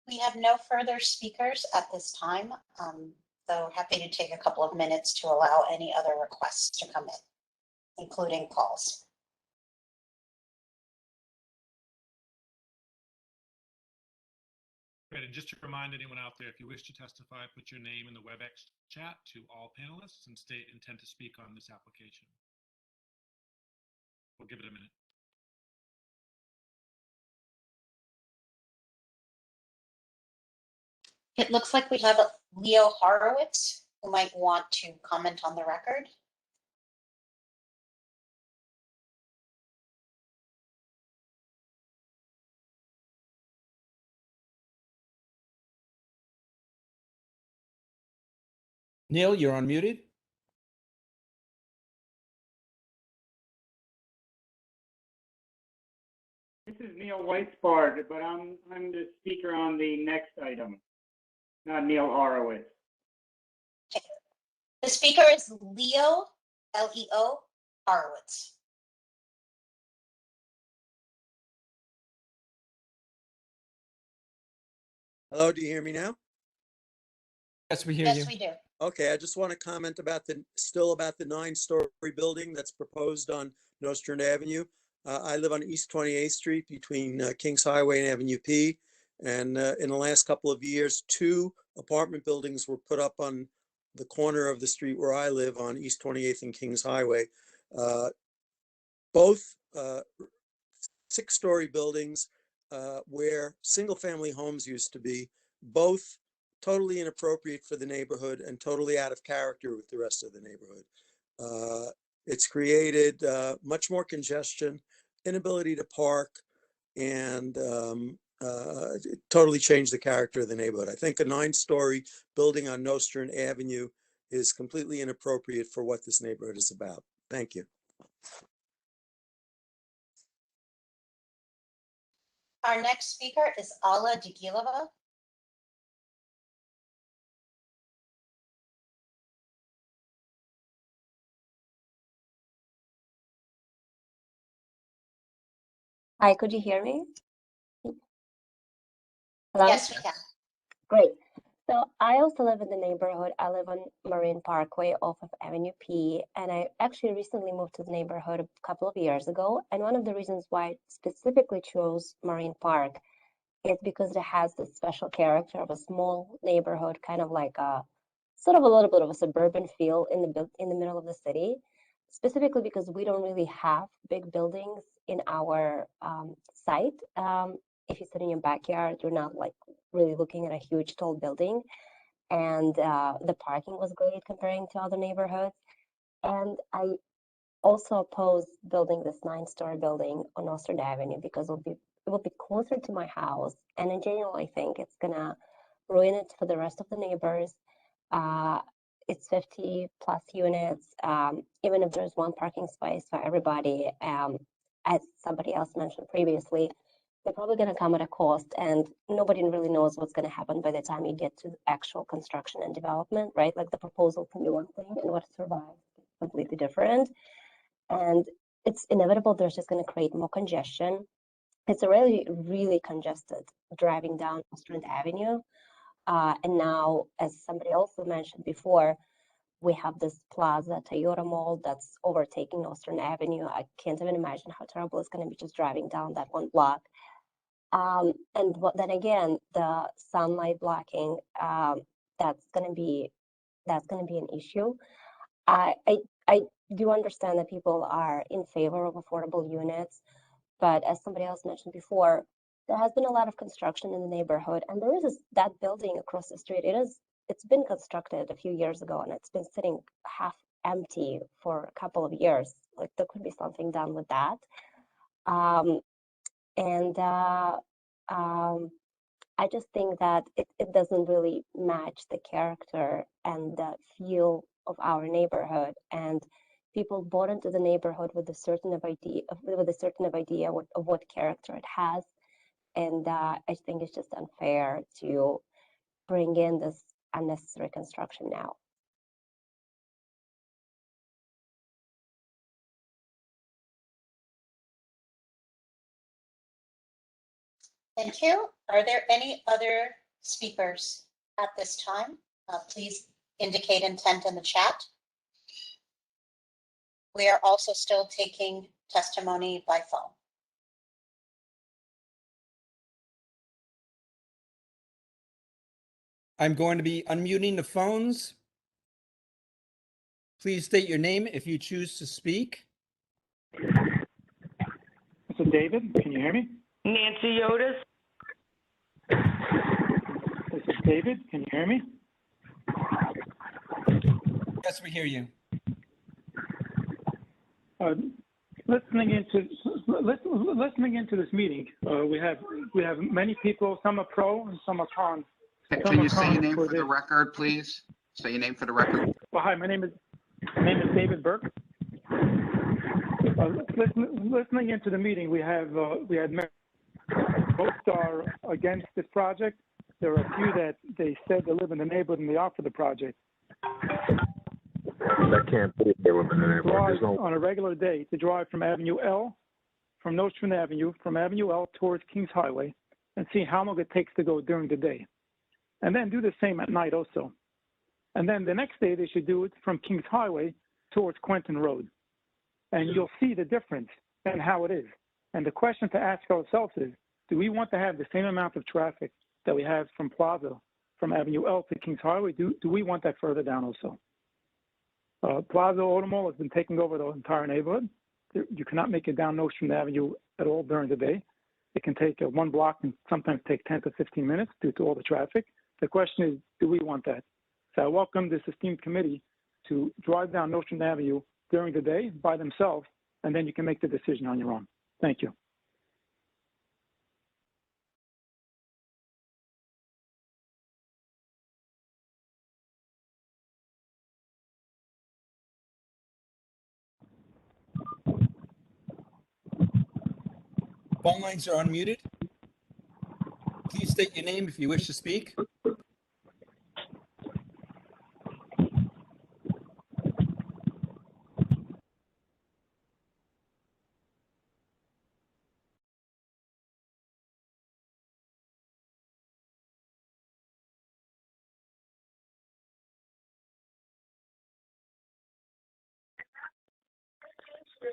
We have no further speakers at this time, so happy to take a couple of minutes to allow any other requests to come in, including calls. Great, and just to remind anyone out there, if you wish to testify, put your name in the WebEx chat to all panelists and state intent to speak on this application. We'll give it a minute. It looks like we have Leo Horowitz who might want to comment on the record. Neil, you're unmuted. This is Neil Weisbard, but I'm the speaker on the next item, not Neil Horowitz. The speaker is Leo, L-E-O, Horowitz. Hello, do you hear me now? Yes, we hear you. Yes, we do. Okay, I just want to comment about the 9-story building that's proposed on Nostrand Avenue. I live on East 28th Street between Kings Highway and Avenue P. And in the last couple of years, 2 apartment buildings were put up on the corner of the street where I live on East 28th and Kings Highway. Both 6-story buildings where single-family homes used to be, both totally inappropriate for the neighborhood and totally out of character with the rest of the neighborhood. It's created much more congestion, inability to park, and it totally changed the character of the neighborhood. I think a 9-story building on Nostrand Avenue is completely inappropriate for what this neighborhood is about. Thank you. Our next speaker is Alla Digilova. Hi, could you hear me? Hello? Yes, we can. Great. So I also live in the neighborhood. I live on Marine Parkway off of Avenue P, and I actually recently moved to the neighborhood a couple of years ago. And one of the reasons why I specifically chose Marine Park is because it has this special character of a small neighborhood, kind of like a sort of a little bit of a suburban feel in the middle of the city, specifically because we don't really have big buildings in our site. If you sit in your backyard, you're not like really looking at a huge tall building. And the parking was great comparing to other neighborhoods. And I also oppose building this 9-story building on Ostrand Avenue because it will be closer to my house. And in general, I think it's gonna ruin it for the rest of the neighbors. It's 50 plus units. Even if there's one parking space for everybody, as somebody else mentioned previously, they're probably going to come at a cost, and nobody really knows what's going to happen by the time you get to actual construction and development, right? Like the proposal can be one thing, and what survives is completely different. And it's inevitable there's just going to create more congestion. It's already really congested driving down Ostrand Avenue. And now, as somebody also mentioned before, we have this Plaza Toyota Mall that's overtaking Ostrand Avenue. I can't even imagine how terrible it's going to be just driving down that one block. Then again, the sunlight blocking, that's going to be an issue. I do understand that people are in favor of affordable units, but as somebody else mentioned before, there has been a lot of construction in the neighborhood, and there is that building across the street. It's been constructed a few years ago, and it's been sitting half empty for a couple of years. Like there could be something done with that. I just think that it doesn't really match the character and the feel of our neighborhood. And people bought into the neighborhood with a certain idea of what character it has. And I think it's just unfair to bring in this unnecessary construction now. Thank you. Are there any other speakers at this time? Please indicate intent in the chat. We are also still taking testimony by phone. I'm going to be unmuting the phones. Please state your name if you choose to speak. This is David. Can you hear me? Nancy Otis. This is David. Can you hear me? Yes, we hear you. Listening into this meeting, we have many people. Some are pro and some are con. Can you say your name for the record, please? Say your name for the record. Well, hi. My name is David Burke. Listening into the meeting, we had most are against this project. There are a few that they said they live in the neighborhood and they are for the project. That can't be they live in the neighborhood. On a regular day to drive from Avenue L, from Nostrand Avenue, from Avenue L towards Kings Highway, and see how long it takes to go during the day. And then do the same at night also. And then the next day they should do it from Kings Highway towards Quentin Road. And you'll see the difference and how it is. And the question to ask ourselves is, do we want to have the same amount of traffic that we have from Plaza, from Avenue L to Kings Highway? Do we want that further down also? Plaza Auto Mall has been taking over the entire neighborhood. You cannot make it down Nostrand Avenue at all during the day. It can take one block and sometimes take 10 to 15 minutes due to all the traffic. The question is, do we want that? So I welcome this esteemed committee to drive down Nostrand Avenue during the day by themselves, and then you can make the decision on your own. Thank you. Phone lines are unmuted. Please state your name if you wish to speak.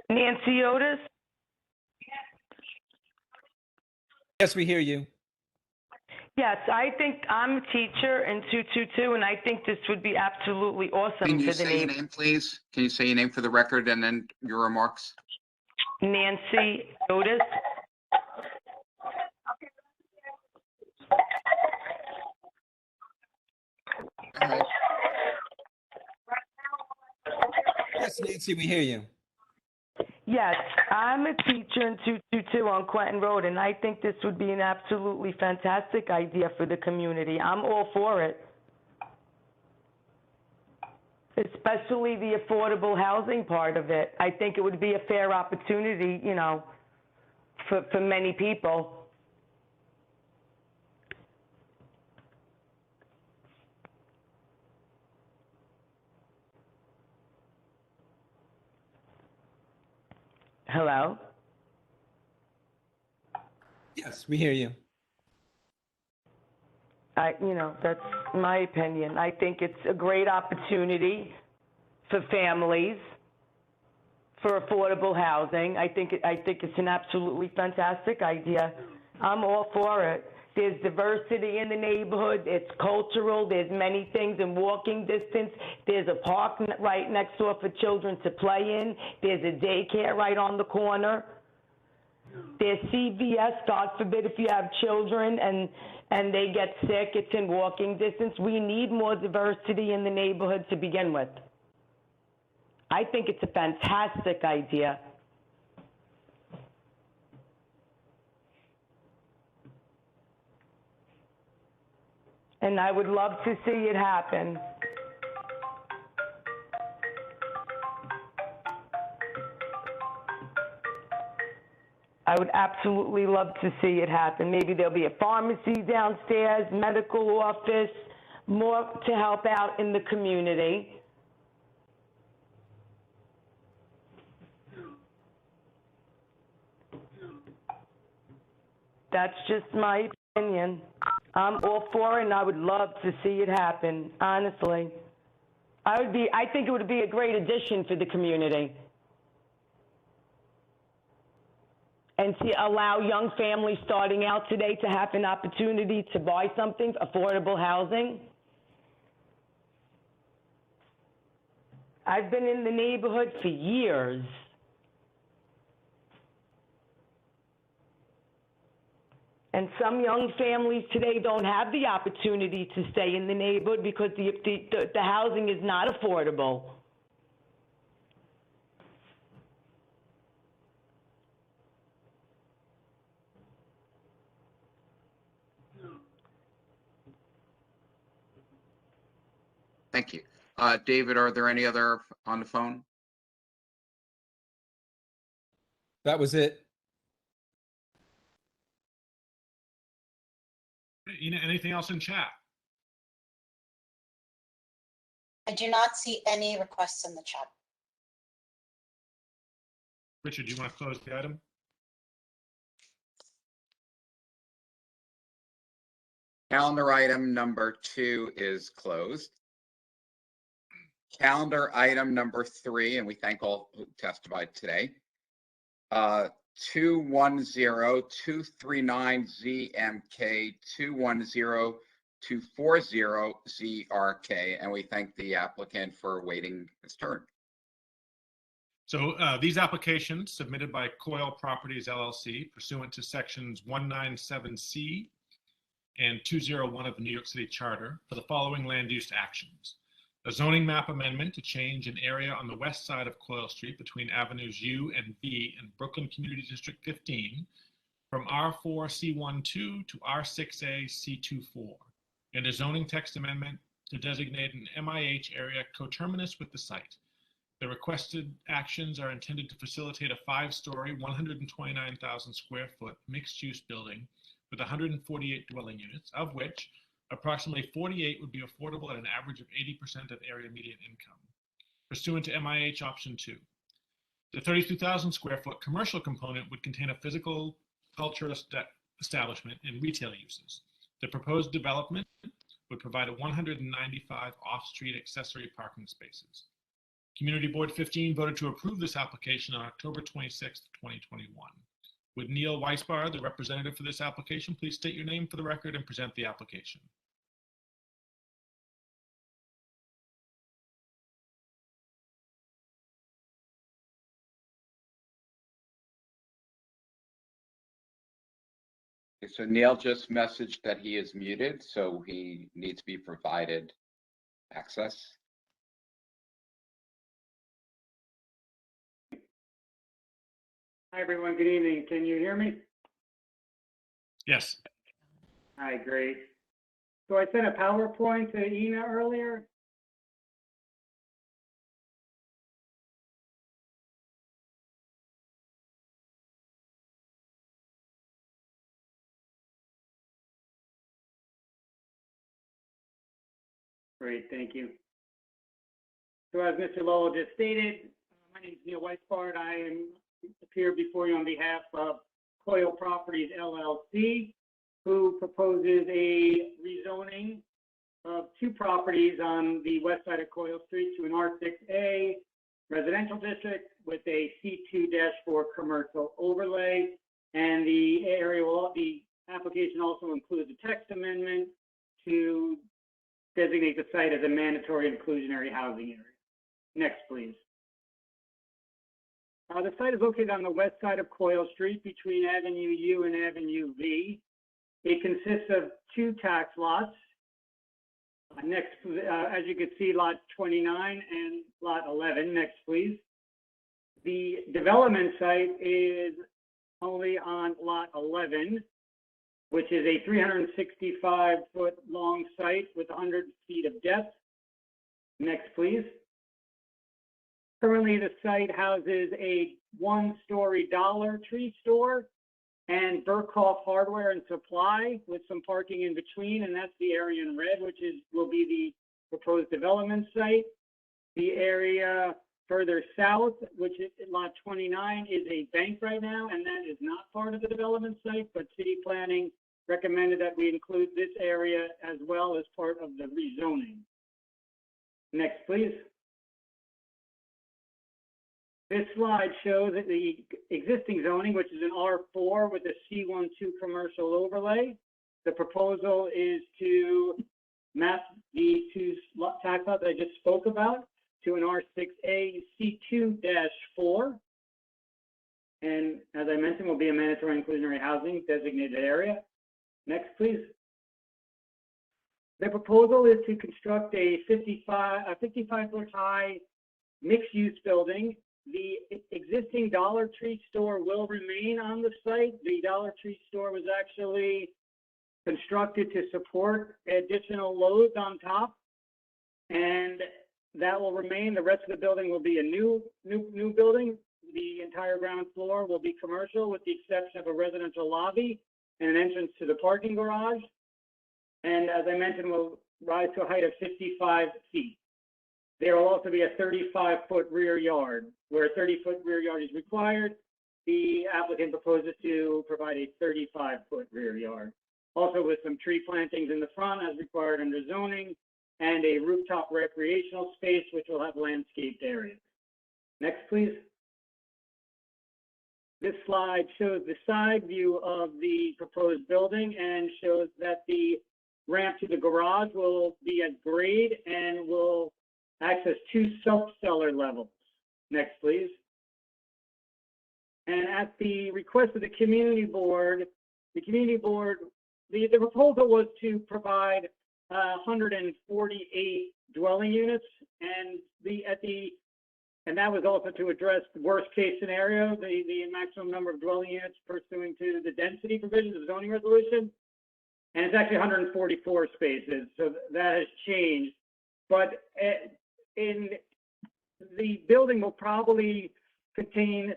Nancy Otis? Yes, we hear you. Yes, I think I'm a teacher in 222, and I think this would be absolutely awesome Can you for the say your neighborhood. name, please? Can you say your name for the record and then your remarks? Nancy Otis? All right. Yes, Nancy, we hear you. Yes, I'm a teacher in 222 on Quentin Road, and I think this would be an absolutely fantastic idea for the community. I'm all for it. Especially the affordable housing part of it. I think it would be a fair opportunity, you know, for many people. Hello? Yes, we hear you. That's my opinion. I think it's a great opportunity for families, for affordable housing. I think it's an absolutely fantastic idea. I'm all for it. There's diversity in the neighborhood. It's cultural. There's many things in walking distance. There's a park right next door for children to play in. There's a daycare right on the corner. There's CVS, God forbid if you have children and they get sick, it's in walking distance. We need more diversity in the neighborhood to begin with. I think it's a fantastic idea. And I would love to see it happen. I would absolutely love to see it happen. Maybe there'll be a pharmacy downstairs, medical office, more to help out in the community. That's just my opinion. I'm all for it, and I would love to see it happen, honestly. I think it would be a great addition for the community. And to allow young families starting out today to have an opportunity to buy something, affordable housing. I've been in the neighborhood for years. And some young families today don't have the opportunity to stay in the neighborhood because the housing is not affordable. Thank you. David, are there any other on the phone? That was it. Anything else in chat? I do not see any requests in the chat. Richard, do you want to close the item? Calendar item number 2 is closed. Calendar item number 3, and we thank all who testified today. 210239ZMK 210240ZRK, and we thank the applicant for waiting his turn. So these applications submitted by Coyle Properties LLC pursuant to sections 197C and 201 of the New York City Charter for the following land use actions. A zoning map amendment to change an area on the west side of Coyle Street between Avenues U and V in Brooklyn Community District 15 from R4C12 to R6A C24, and a zoning text amendment to designate an MIH area coterminous with the site. The requested actions are intended to facilitate a 5-story, 129,000 square foot mixed-use building with 148 dwelling units, of which approximately 48 would be affordable at an average of 80% of area median income, pursuant to MIH Option 2. The 32,000 square foot commercial component would contain a physical culture establishment and retail uses. The proposed development would provide 195 off-street accessory parking spaces. Community Board 15 voted to approve this application on October 26, 2021. Would Neil Weisbar, the representative for this application, please state your name for the record and present the application? Okay, so Neil just messaged that he is muted, so he needs to be provided access. Hi, everyone. Good evening. Can you hear me? Yes. Hi, great. So I sent a PowerPoint to Ina earlier. Great, thank you. So as Mr. Lowell just stated, my name is Neil Weisbart. I am appear before you on behalf of Coyle Properties LLC, who proposes a rezoning of 2 properties on the west side of Coyle Street to an R6A residential district with a C2-4 commercial overlay. And the application also includes a text amendment to designate the site as a mandatory inclusionary housing area. Next, please. The site is located on the west side of Coyle Street between Avenue U and Avenue V. It consists of 2 tax lots. Next, as you can see, lot 29 and lot 11. Next, please. The development site is only on lot 11, which is a 365-foot long site with 100 feet of depth. Next, please. Currently, the site houses a 1-story Dollar Tree store and Burkhoff Hardware and Supply with some parking in between, and that's the area in red, which will be the proposed development site. The area further south, which is lot 29, is a bank right now, and that is not part of the development site, but city planning recommended that we include this area as well as part of the rezoning. Next, please. This slide shows that the existing zoning, which is an R4 with a C12 commercial overlay. The proposal is to map the 2 tax lots I just spoke about to an R6A C2-4. And as I mentioned, will be a mandatory inclusionary housing designated area. Next, please. The proposal is to construct a 55-foot high mixed-use building. The existing Dollar Tree store will remain on the site. The Dollar Tree store was actually constructed to support additional loads on top, and that will remain. The rest of the building will be a new building. The entire ground floor will be commercial with the exception of a residential lobby and an entrance to the parking garage. And as I mentioned, will rise to a height of 55 feet. There will also be a 35-foot rear yard. Where a 30-foot rear yard is required, the applicant proposes to provide a 35-foot rear yard. Also with some tree plantings in the front as required under zoning, and a rooftop recreational space which will have landscaped areas. Next, please. This slide shows the side view of the proposed building and shows that the ramp to the garage will be at grade and will access 2 self-cellar levels. Next, please. And at the request of the community board, the proposal was to provide 148 dwelling units, and that was also to address the worst case scenario, the maximum number of dwelling units pursuant to the density provisions of the zoning resolution. And it's actually 144 spaces, so that has changed. But in the building will probably contain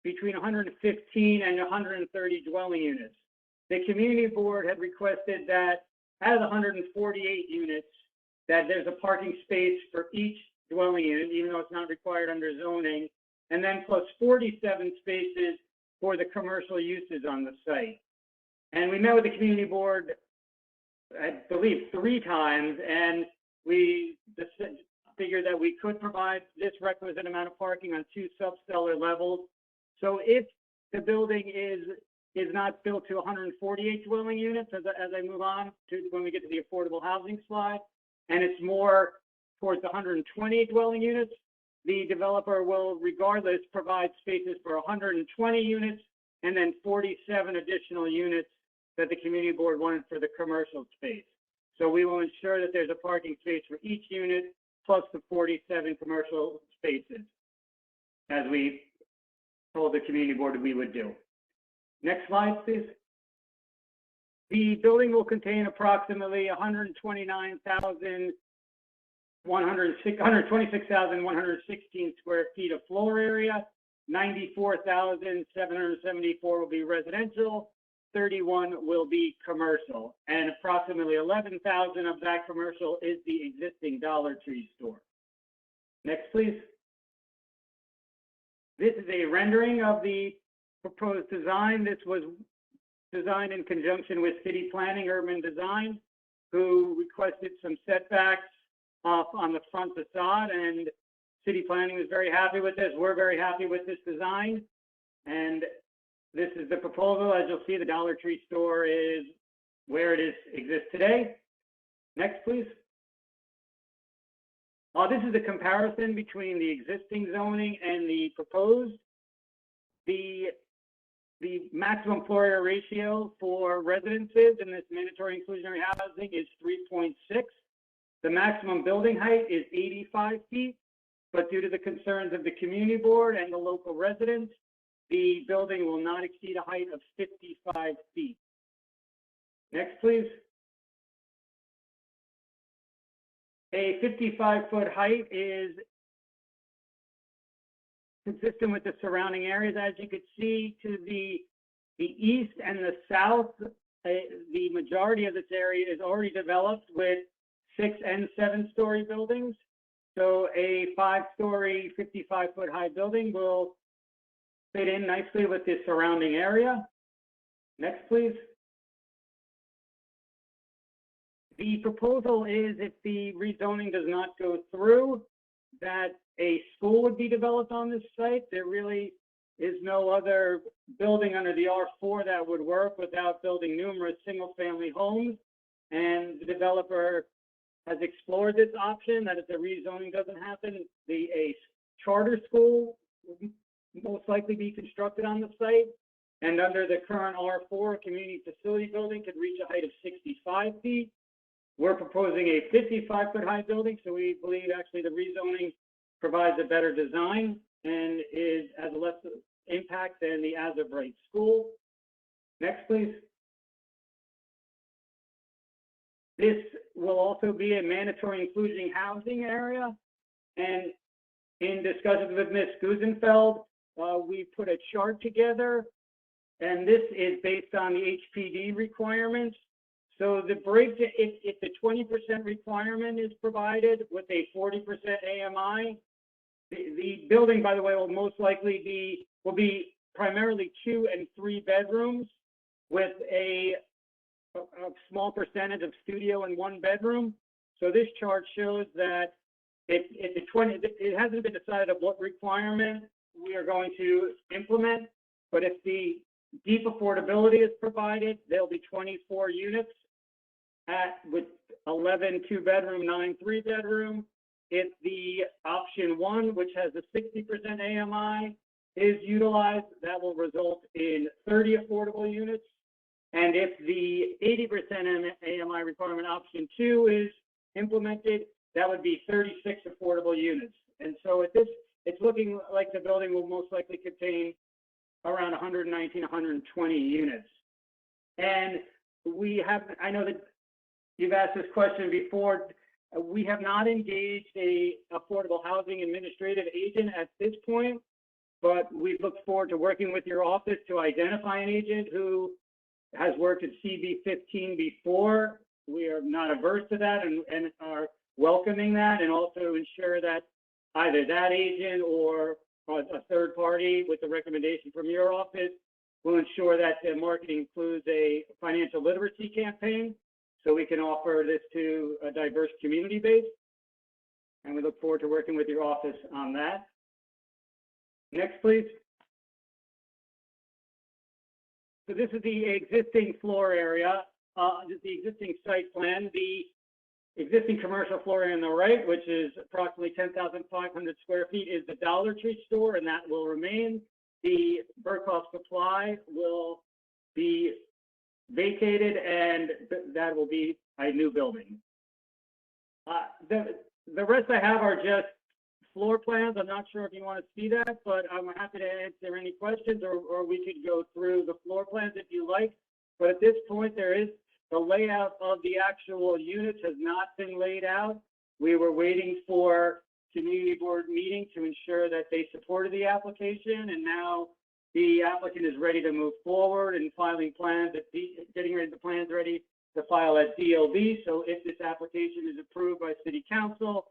between 115 and 130 dwelling units. The community board had requested that out of the 148 units, that there's a parking space for each dwelling unit, even though it's not required under zoning, and then plus 47 spaces for the commercial uses on the site. And we met with the community board, I believe, 3 times, and we figured that we could provide this requisite amount of parking on 2 subcellar levels. So if the building is not built to 148 dwelling units, as I move on to when we get to the affordable housing slide, and it's more towards the 128 dwelling units, the developer will regardless provide spaces for 120 units and then 47 additional units that the community board wanted for the commercial space. So we will ensure that there's a parking space for each unit plus the 47 commercial spaces, as we told the community board we would do. Next slide, please. The building will contain approximately 126,116 square feet of floor area. 94,774 will be residential. 31 will be commercial, and approximately 11,000 of that commercial is the existing Dollar Tree store. Next, please. This is a rendering of the proposed design. This was designed in conjunction with City Planning Urban Design, who requested some setbacks on the front facade, and City Planning was very happy with this. We're very happy with this design, and this is the proposal. As you'll see, the Dollar Tree store is where it exists today. Next, please. This is a comparison between the existing zoning and the proposed. The maximum floor area ratio for residences in this mandatory inclusionary housing is 3.6. The maximum building height is 85 feet, but due to the concerns of the community board and the local residents, the building will not exceed a height of 55 feet. Next, please. A 55-foot height is consistent with the surrounding areas. As you could see, to the east and the south, the majority of this area is already developed with 6- and 7-story buildings. So a 5-story, 55-foot high building will fit in nicely with the surrounding area. Next, please. The proposal is, if the rezoning does not go through, that a school would be developed on this site. There really is no other building under the R4 that would work without building numerous single-family homes. And the developer has explored this option, that if the rezoning doesn't happen, a charter school will most likely be constructed on the site. And under the current R4, a community facility building could reach a height of 65 feet. We're proposing a 55-foot high building, so we believe actually the rezoning provides a better design and has less impact than the as-of-right school. Next, please. This will also be a mandatory inclusion housing area. And in discussions with Ms. Gusenfeld, we put a chart together, and this is based on the HPD requirements. So the break, if the 20% requirement is provided with a 40% AMI, the building, by the way, will most likely be primarily 2- and 3-bedrooms with a small percentage of studio and 1-bedroom. So this chart shows that if the 20, it hasn't been decided of what requirement we are going to implement, but if the deep affordability is provided, there'll be 24 units with 11 2-bedroom, 9 3-bedroom. If the option 1, which has a 60% AMI, is utilized, that will result in 30 affordable units. And if the 80% AMI requirement option 2 is implemented, that would be 36 affordable units. And so at this, it's looking like the building will most likely contain around 119, 120 units. And we have, I know that you've asked this question before, We have not engaged a affordable housing administrative agent at this point, but we look forward to working with your office to identify an agent who has worked at CB15 before. We are not averse to that and are welcoming that, and also ensure that either that agent or a third party with the recommendation from your office will ensure that the marketing includes a financial literacy campaign so we can offer this to a diverse community base. And we look forward to working with your office on that. Next, please. So this is the existing floor area, this is the existing site plan. The existing commercial floor area on the right, which is approximately 10,500 square feet, is the Dollar Tree store, and that will remain. The Burkhoff Supply will be vacated, and that will be a new building. The rest I have are just floor plans. I'm not sure if you want to see that, but I'm happy to answer any questions, or we could go through the floor plans if you like. But at this point, there is the layout of the actual units has not been laid out. We were waiting for community board meeting to ensure that they supported the application, and now the applicant is ready to move forward and filing plans, getting ready, the plans ready to file at DLB. So if this application is approved by City Council,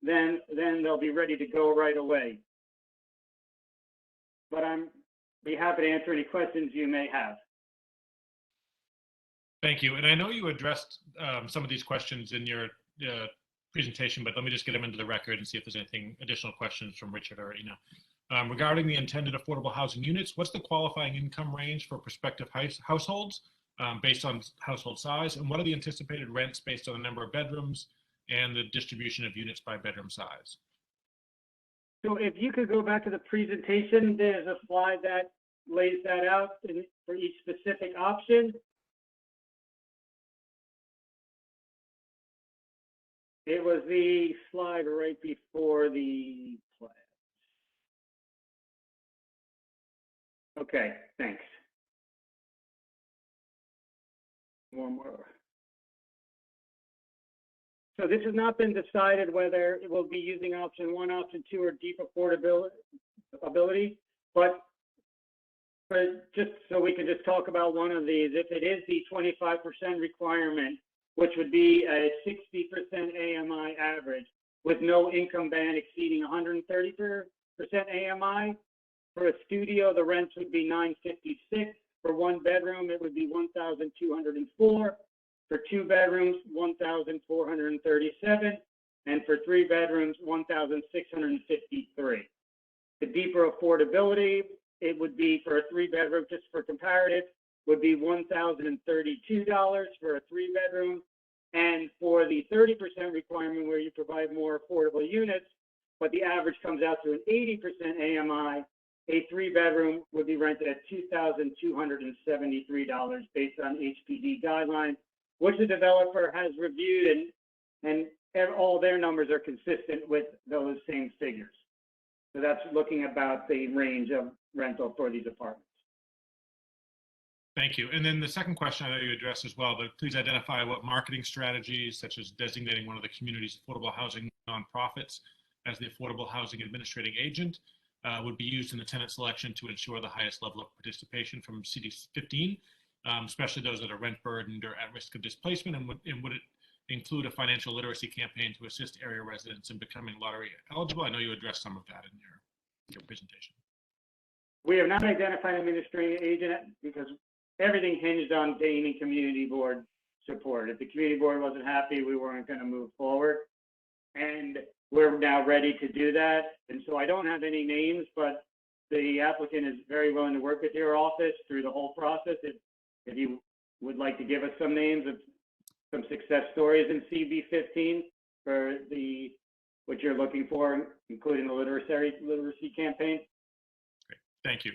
then they'll be ready to go right away. But I'm be happy to answer any questions you may have. Thank you. And I know you addressed some of these questions in your presentation, but let me just get them into the record and see if there's anything additional questions from Richard or Ina. Regarding the intended affordable housing units, what's the qualifying income range for prospective households based on household size? And what are the anticipated rents based on the number of bedrooms and the distribution of units by bedroom size? So if you could go back to the presentation, there's a slide that lays that out for each specific option. It was the slide right before the plan. Okay, thanks. One more. So this has not been decided whether it will be using option 1, option 2, or deep affordability, but just so we can just talk about one of these, if it is the 25% requirement, which would be a 60% AMI average with no income band exceeding 130% AMI. For a studio, the rents would be $956. For 1 bedroom, it would be $1,204. For 2 bedrooms, $1,437. And for 3 bedrooms, $1,653. The deeper affordability, it would be for a 3-bedroom, just for comparative, would be $1,032 for a 3-bedroom. And for the 30% requirement where you provide more affordable units, but the average comes out to an 80% AMI, a 3-bedroom would be rented at $2,273 based on HPD guidelines, which the developer has reviewed, and all their numbers are consistent with those same figures. So that's looking about the range of rental for these apartments. Thank you. And then the second question I know you addressed as well, but please identify what marketing strategies, such as designating one of the community's affordable housing nonprofits as the affordable housing administrating agent, would be used in the tenant selection to ensure the highest level of participation from CD15, especially those that are rent burdened or at risk of displacement, and would it include a financial literacy campaign to assist area residents in becoming lottery eligible? I know you addressed some of that in your presentation. We have not identified an administrative agent because everything hinged on gaining community board support. If the community board wasn't happy, we weren't going to move forward. And we're now ready to do that. And so I don't have any names, but the applicant is very willing to work with your office through the whole process. If you would like to give us some names of some success stories in CB15 for what you're looking for, including the literacy campaign. Great, thank you.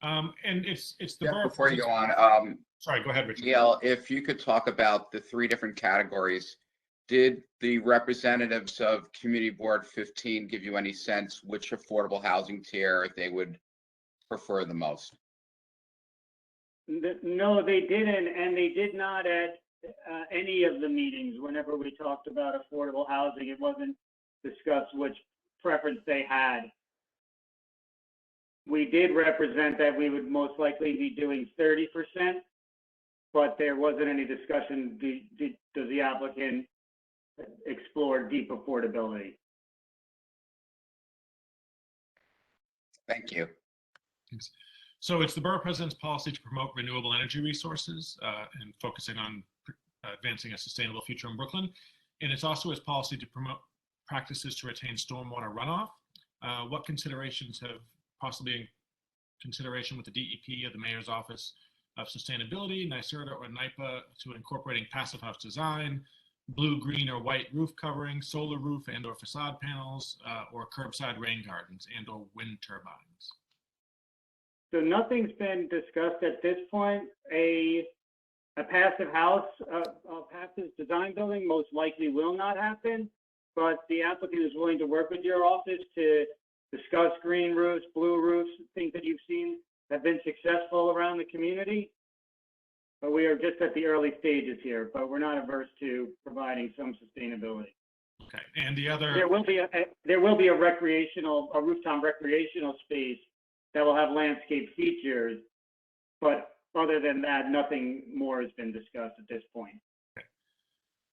And it's the Jeff, before you go on, sorry, go ahead, Richard. Gail, if you could talk about the 3 different categories. Did the representatives of Community Board 15 give you any sense which affordable housing tier they would prefer the most? No, they didn't, and they did not at any of the meetings, whenever we talked about affordable housing, it wasn't discussed which preference they had. We did represent that we would most likely be doing 30%, but there wasn't any discussion, does the applicant explore deep affordability? Thank you. Thanks. So it's the Borough President's policy to promote renewable energy resources and focusing on advancing a sustainable future in Brooklyn. And it's also its policy to promote practices to retain stormwater runoff. What considerations have possibly in consideration with the DEP or the Mayor's Office of Sustainability, NYSERDA or NYPA, to incorporating passive house design, blue, green, or white roof covering, solar roof and or facade panels, or curbside rain gardens and or wind turbines? So nothing's been discussed at this point. A passive house, a passive design building most likely will not happen, but the applicant is willing to work with your office to discuss green roofs, blue roofs, things that you've seen have been successful around the community. But we are just at the early stages here, but we're not averse to providing some sustainability. Okay, and the other... There will be a rooftop recreational space that will have landscape features, but other than that, nothing more has been discussed at this point. Okay.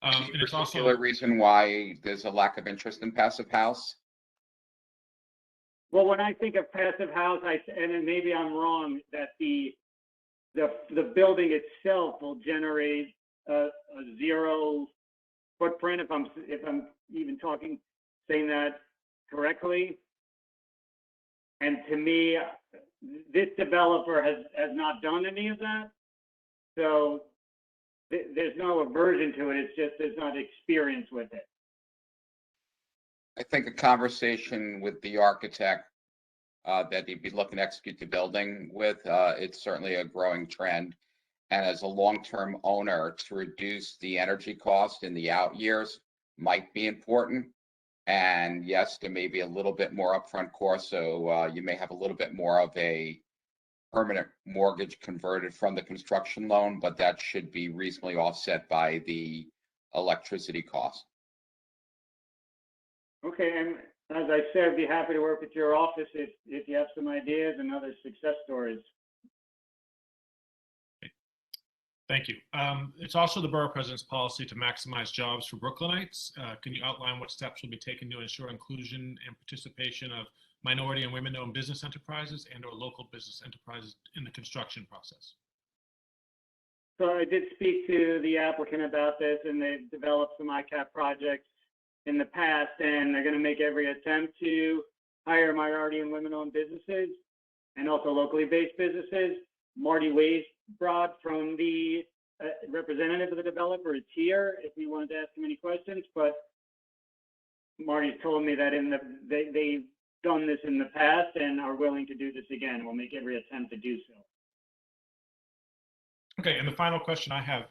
And it's also a reason why there's a lack of interest in passive house. Well, when I think of passive house, and then maybe I'm wrong, that the building itself will generate a zero footprint, if I'm even saying that correctly. And to me, this developer has not done any of that. So there's no aversion to it. It's just there's not experience with it. I think a conversation with the architect that he'd be looking to execute the building with, it's certainly a growing trend. And as a long-term owner, to reduce the energy cost in the out years might be important. And yes, there may be a little bit more upfront cost, so you may have a little bit more of a permanent mortgage converted from the construction loan, but that should be reasonably offset by the electricity cost. Okay, and as I said, I'd be happy to work with your office if you have some ideas and other success stories. Thank you. It's also the Borough President's policy to maximize jobs for Brooklynites. Can you outline what steps will be taken to ensure inclusion and participation of minority and women-owned business enterprises and or local business enterprises in the construction process? So I did speak to the applicant about this, and they've developed some ICAP projects in the past, and they're going to make every attempt to hire minority and women-owned businesses and also locally based businesses. Marty Weisbrod from the representative of the developer is here if you wanted to ask him any questions, but Marty's told me that they've done this in the past and are willing to do this again. We'll make every attempt to do so. Okay, and the final question I have,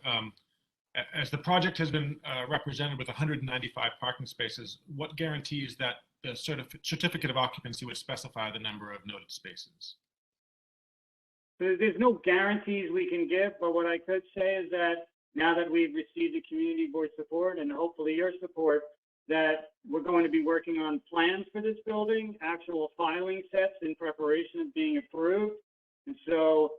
as the project has been represented with 195 parking spaces, what guarantees that the certificate of occupancy would specify the number of noted spaces? There's no guarantees we can give, but what I could say is that now that we've received the community board support and hopefully your support, that we're going to be working on plans for this building, actual filing sets in preparation of being approved. And so,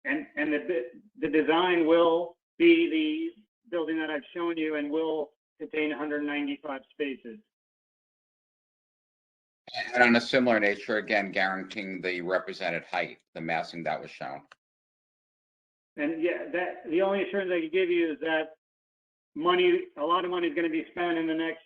and the design will be the building that I've shown you and will contain 195 spaces. And on a similar nature, again, guaranteeing the represented height, the massing that was shown. And yeah, that the only assurance I can give you is that a lot of money is going to be spent in the next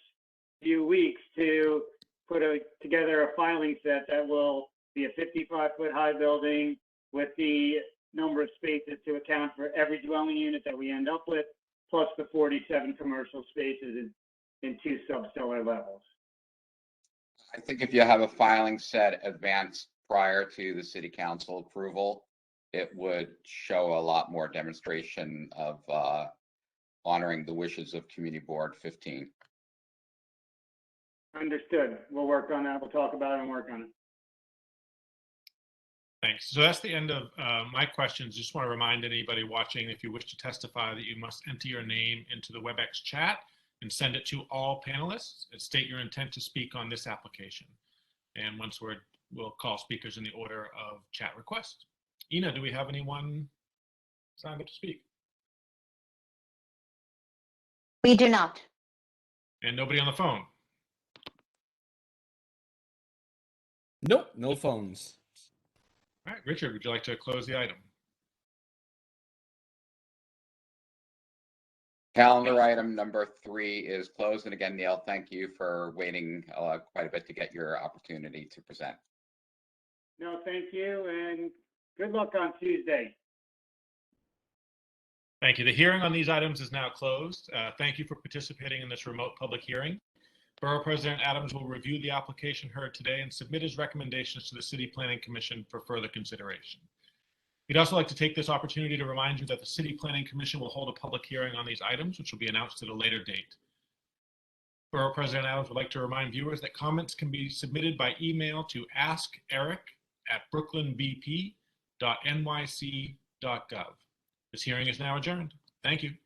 few weeks to put together a filing set that will be a 55-foot high building with the number of spaces to account for every dwelling unit that we end up with, plus the 47 commercial spaces in 2 subcellar levels. I think if you have a filing set advanced prior to the city council approval, it would show a lot more demonstration of honoring the wishes of Community Board 15. Understood. We'll work on that. We'll talk about it and work on it. Thanks. So that's the end of my questions. Just want to remind anybody watching, if you wish to testify, that you must enter your name into the WebEx chat and send it to all panelists and state your intent to speak on this application. And once we'll call speakers in the order of chat requests. Ina, do we have anyone signed up to speak? We do not. And nobody on the phone? Nope, no phones. All right, Richard, would you like to close the item? Calendar item number 3 is closed. And again, Neil, thank you for waiting quite a bit to get your opportunity to present. No, thank you, and good luck on Tuesday. Thank you. The hearing on these items is now closed. Thank you for participating in this remote public hearing. Borough President Adams will review the application heard today and submit his recommendations to the City Planning Commission for further consideration. We'd also like to take this opportunity to remind you that the City Planning Commission will hold a public hearing on these items, which will be announced at a later date. Borough President Adams would like to remind viewers that comments can be submitted by email to askeric@brooklynbp.nyc.gov. This hearing is now adjourned. Thank you.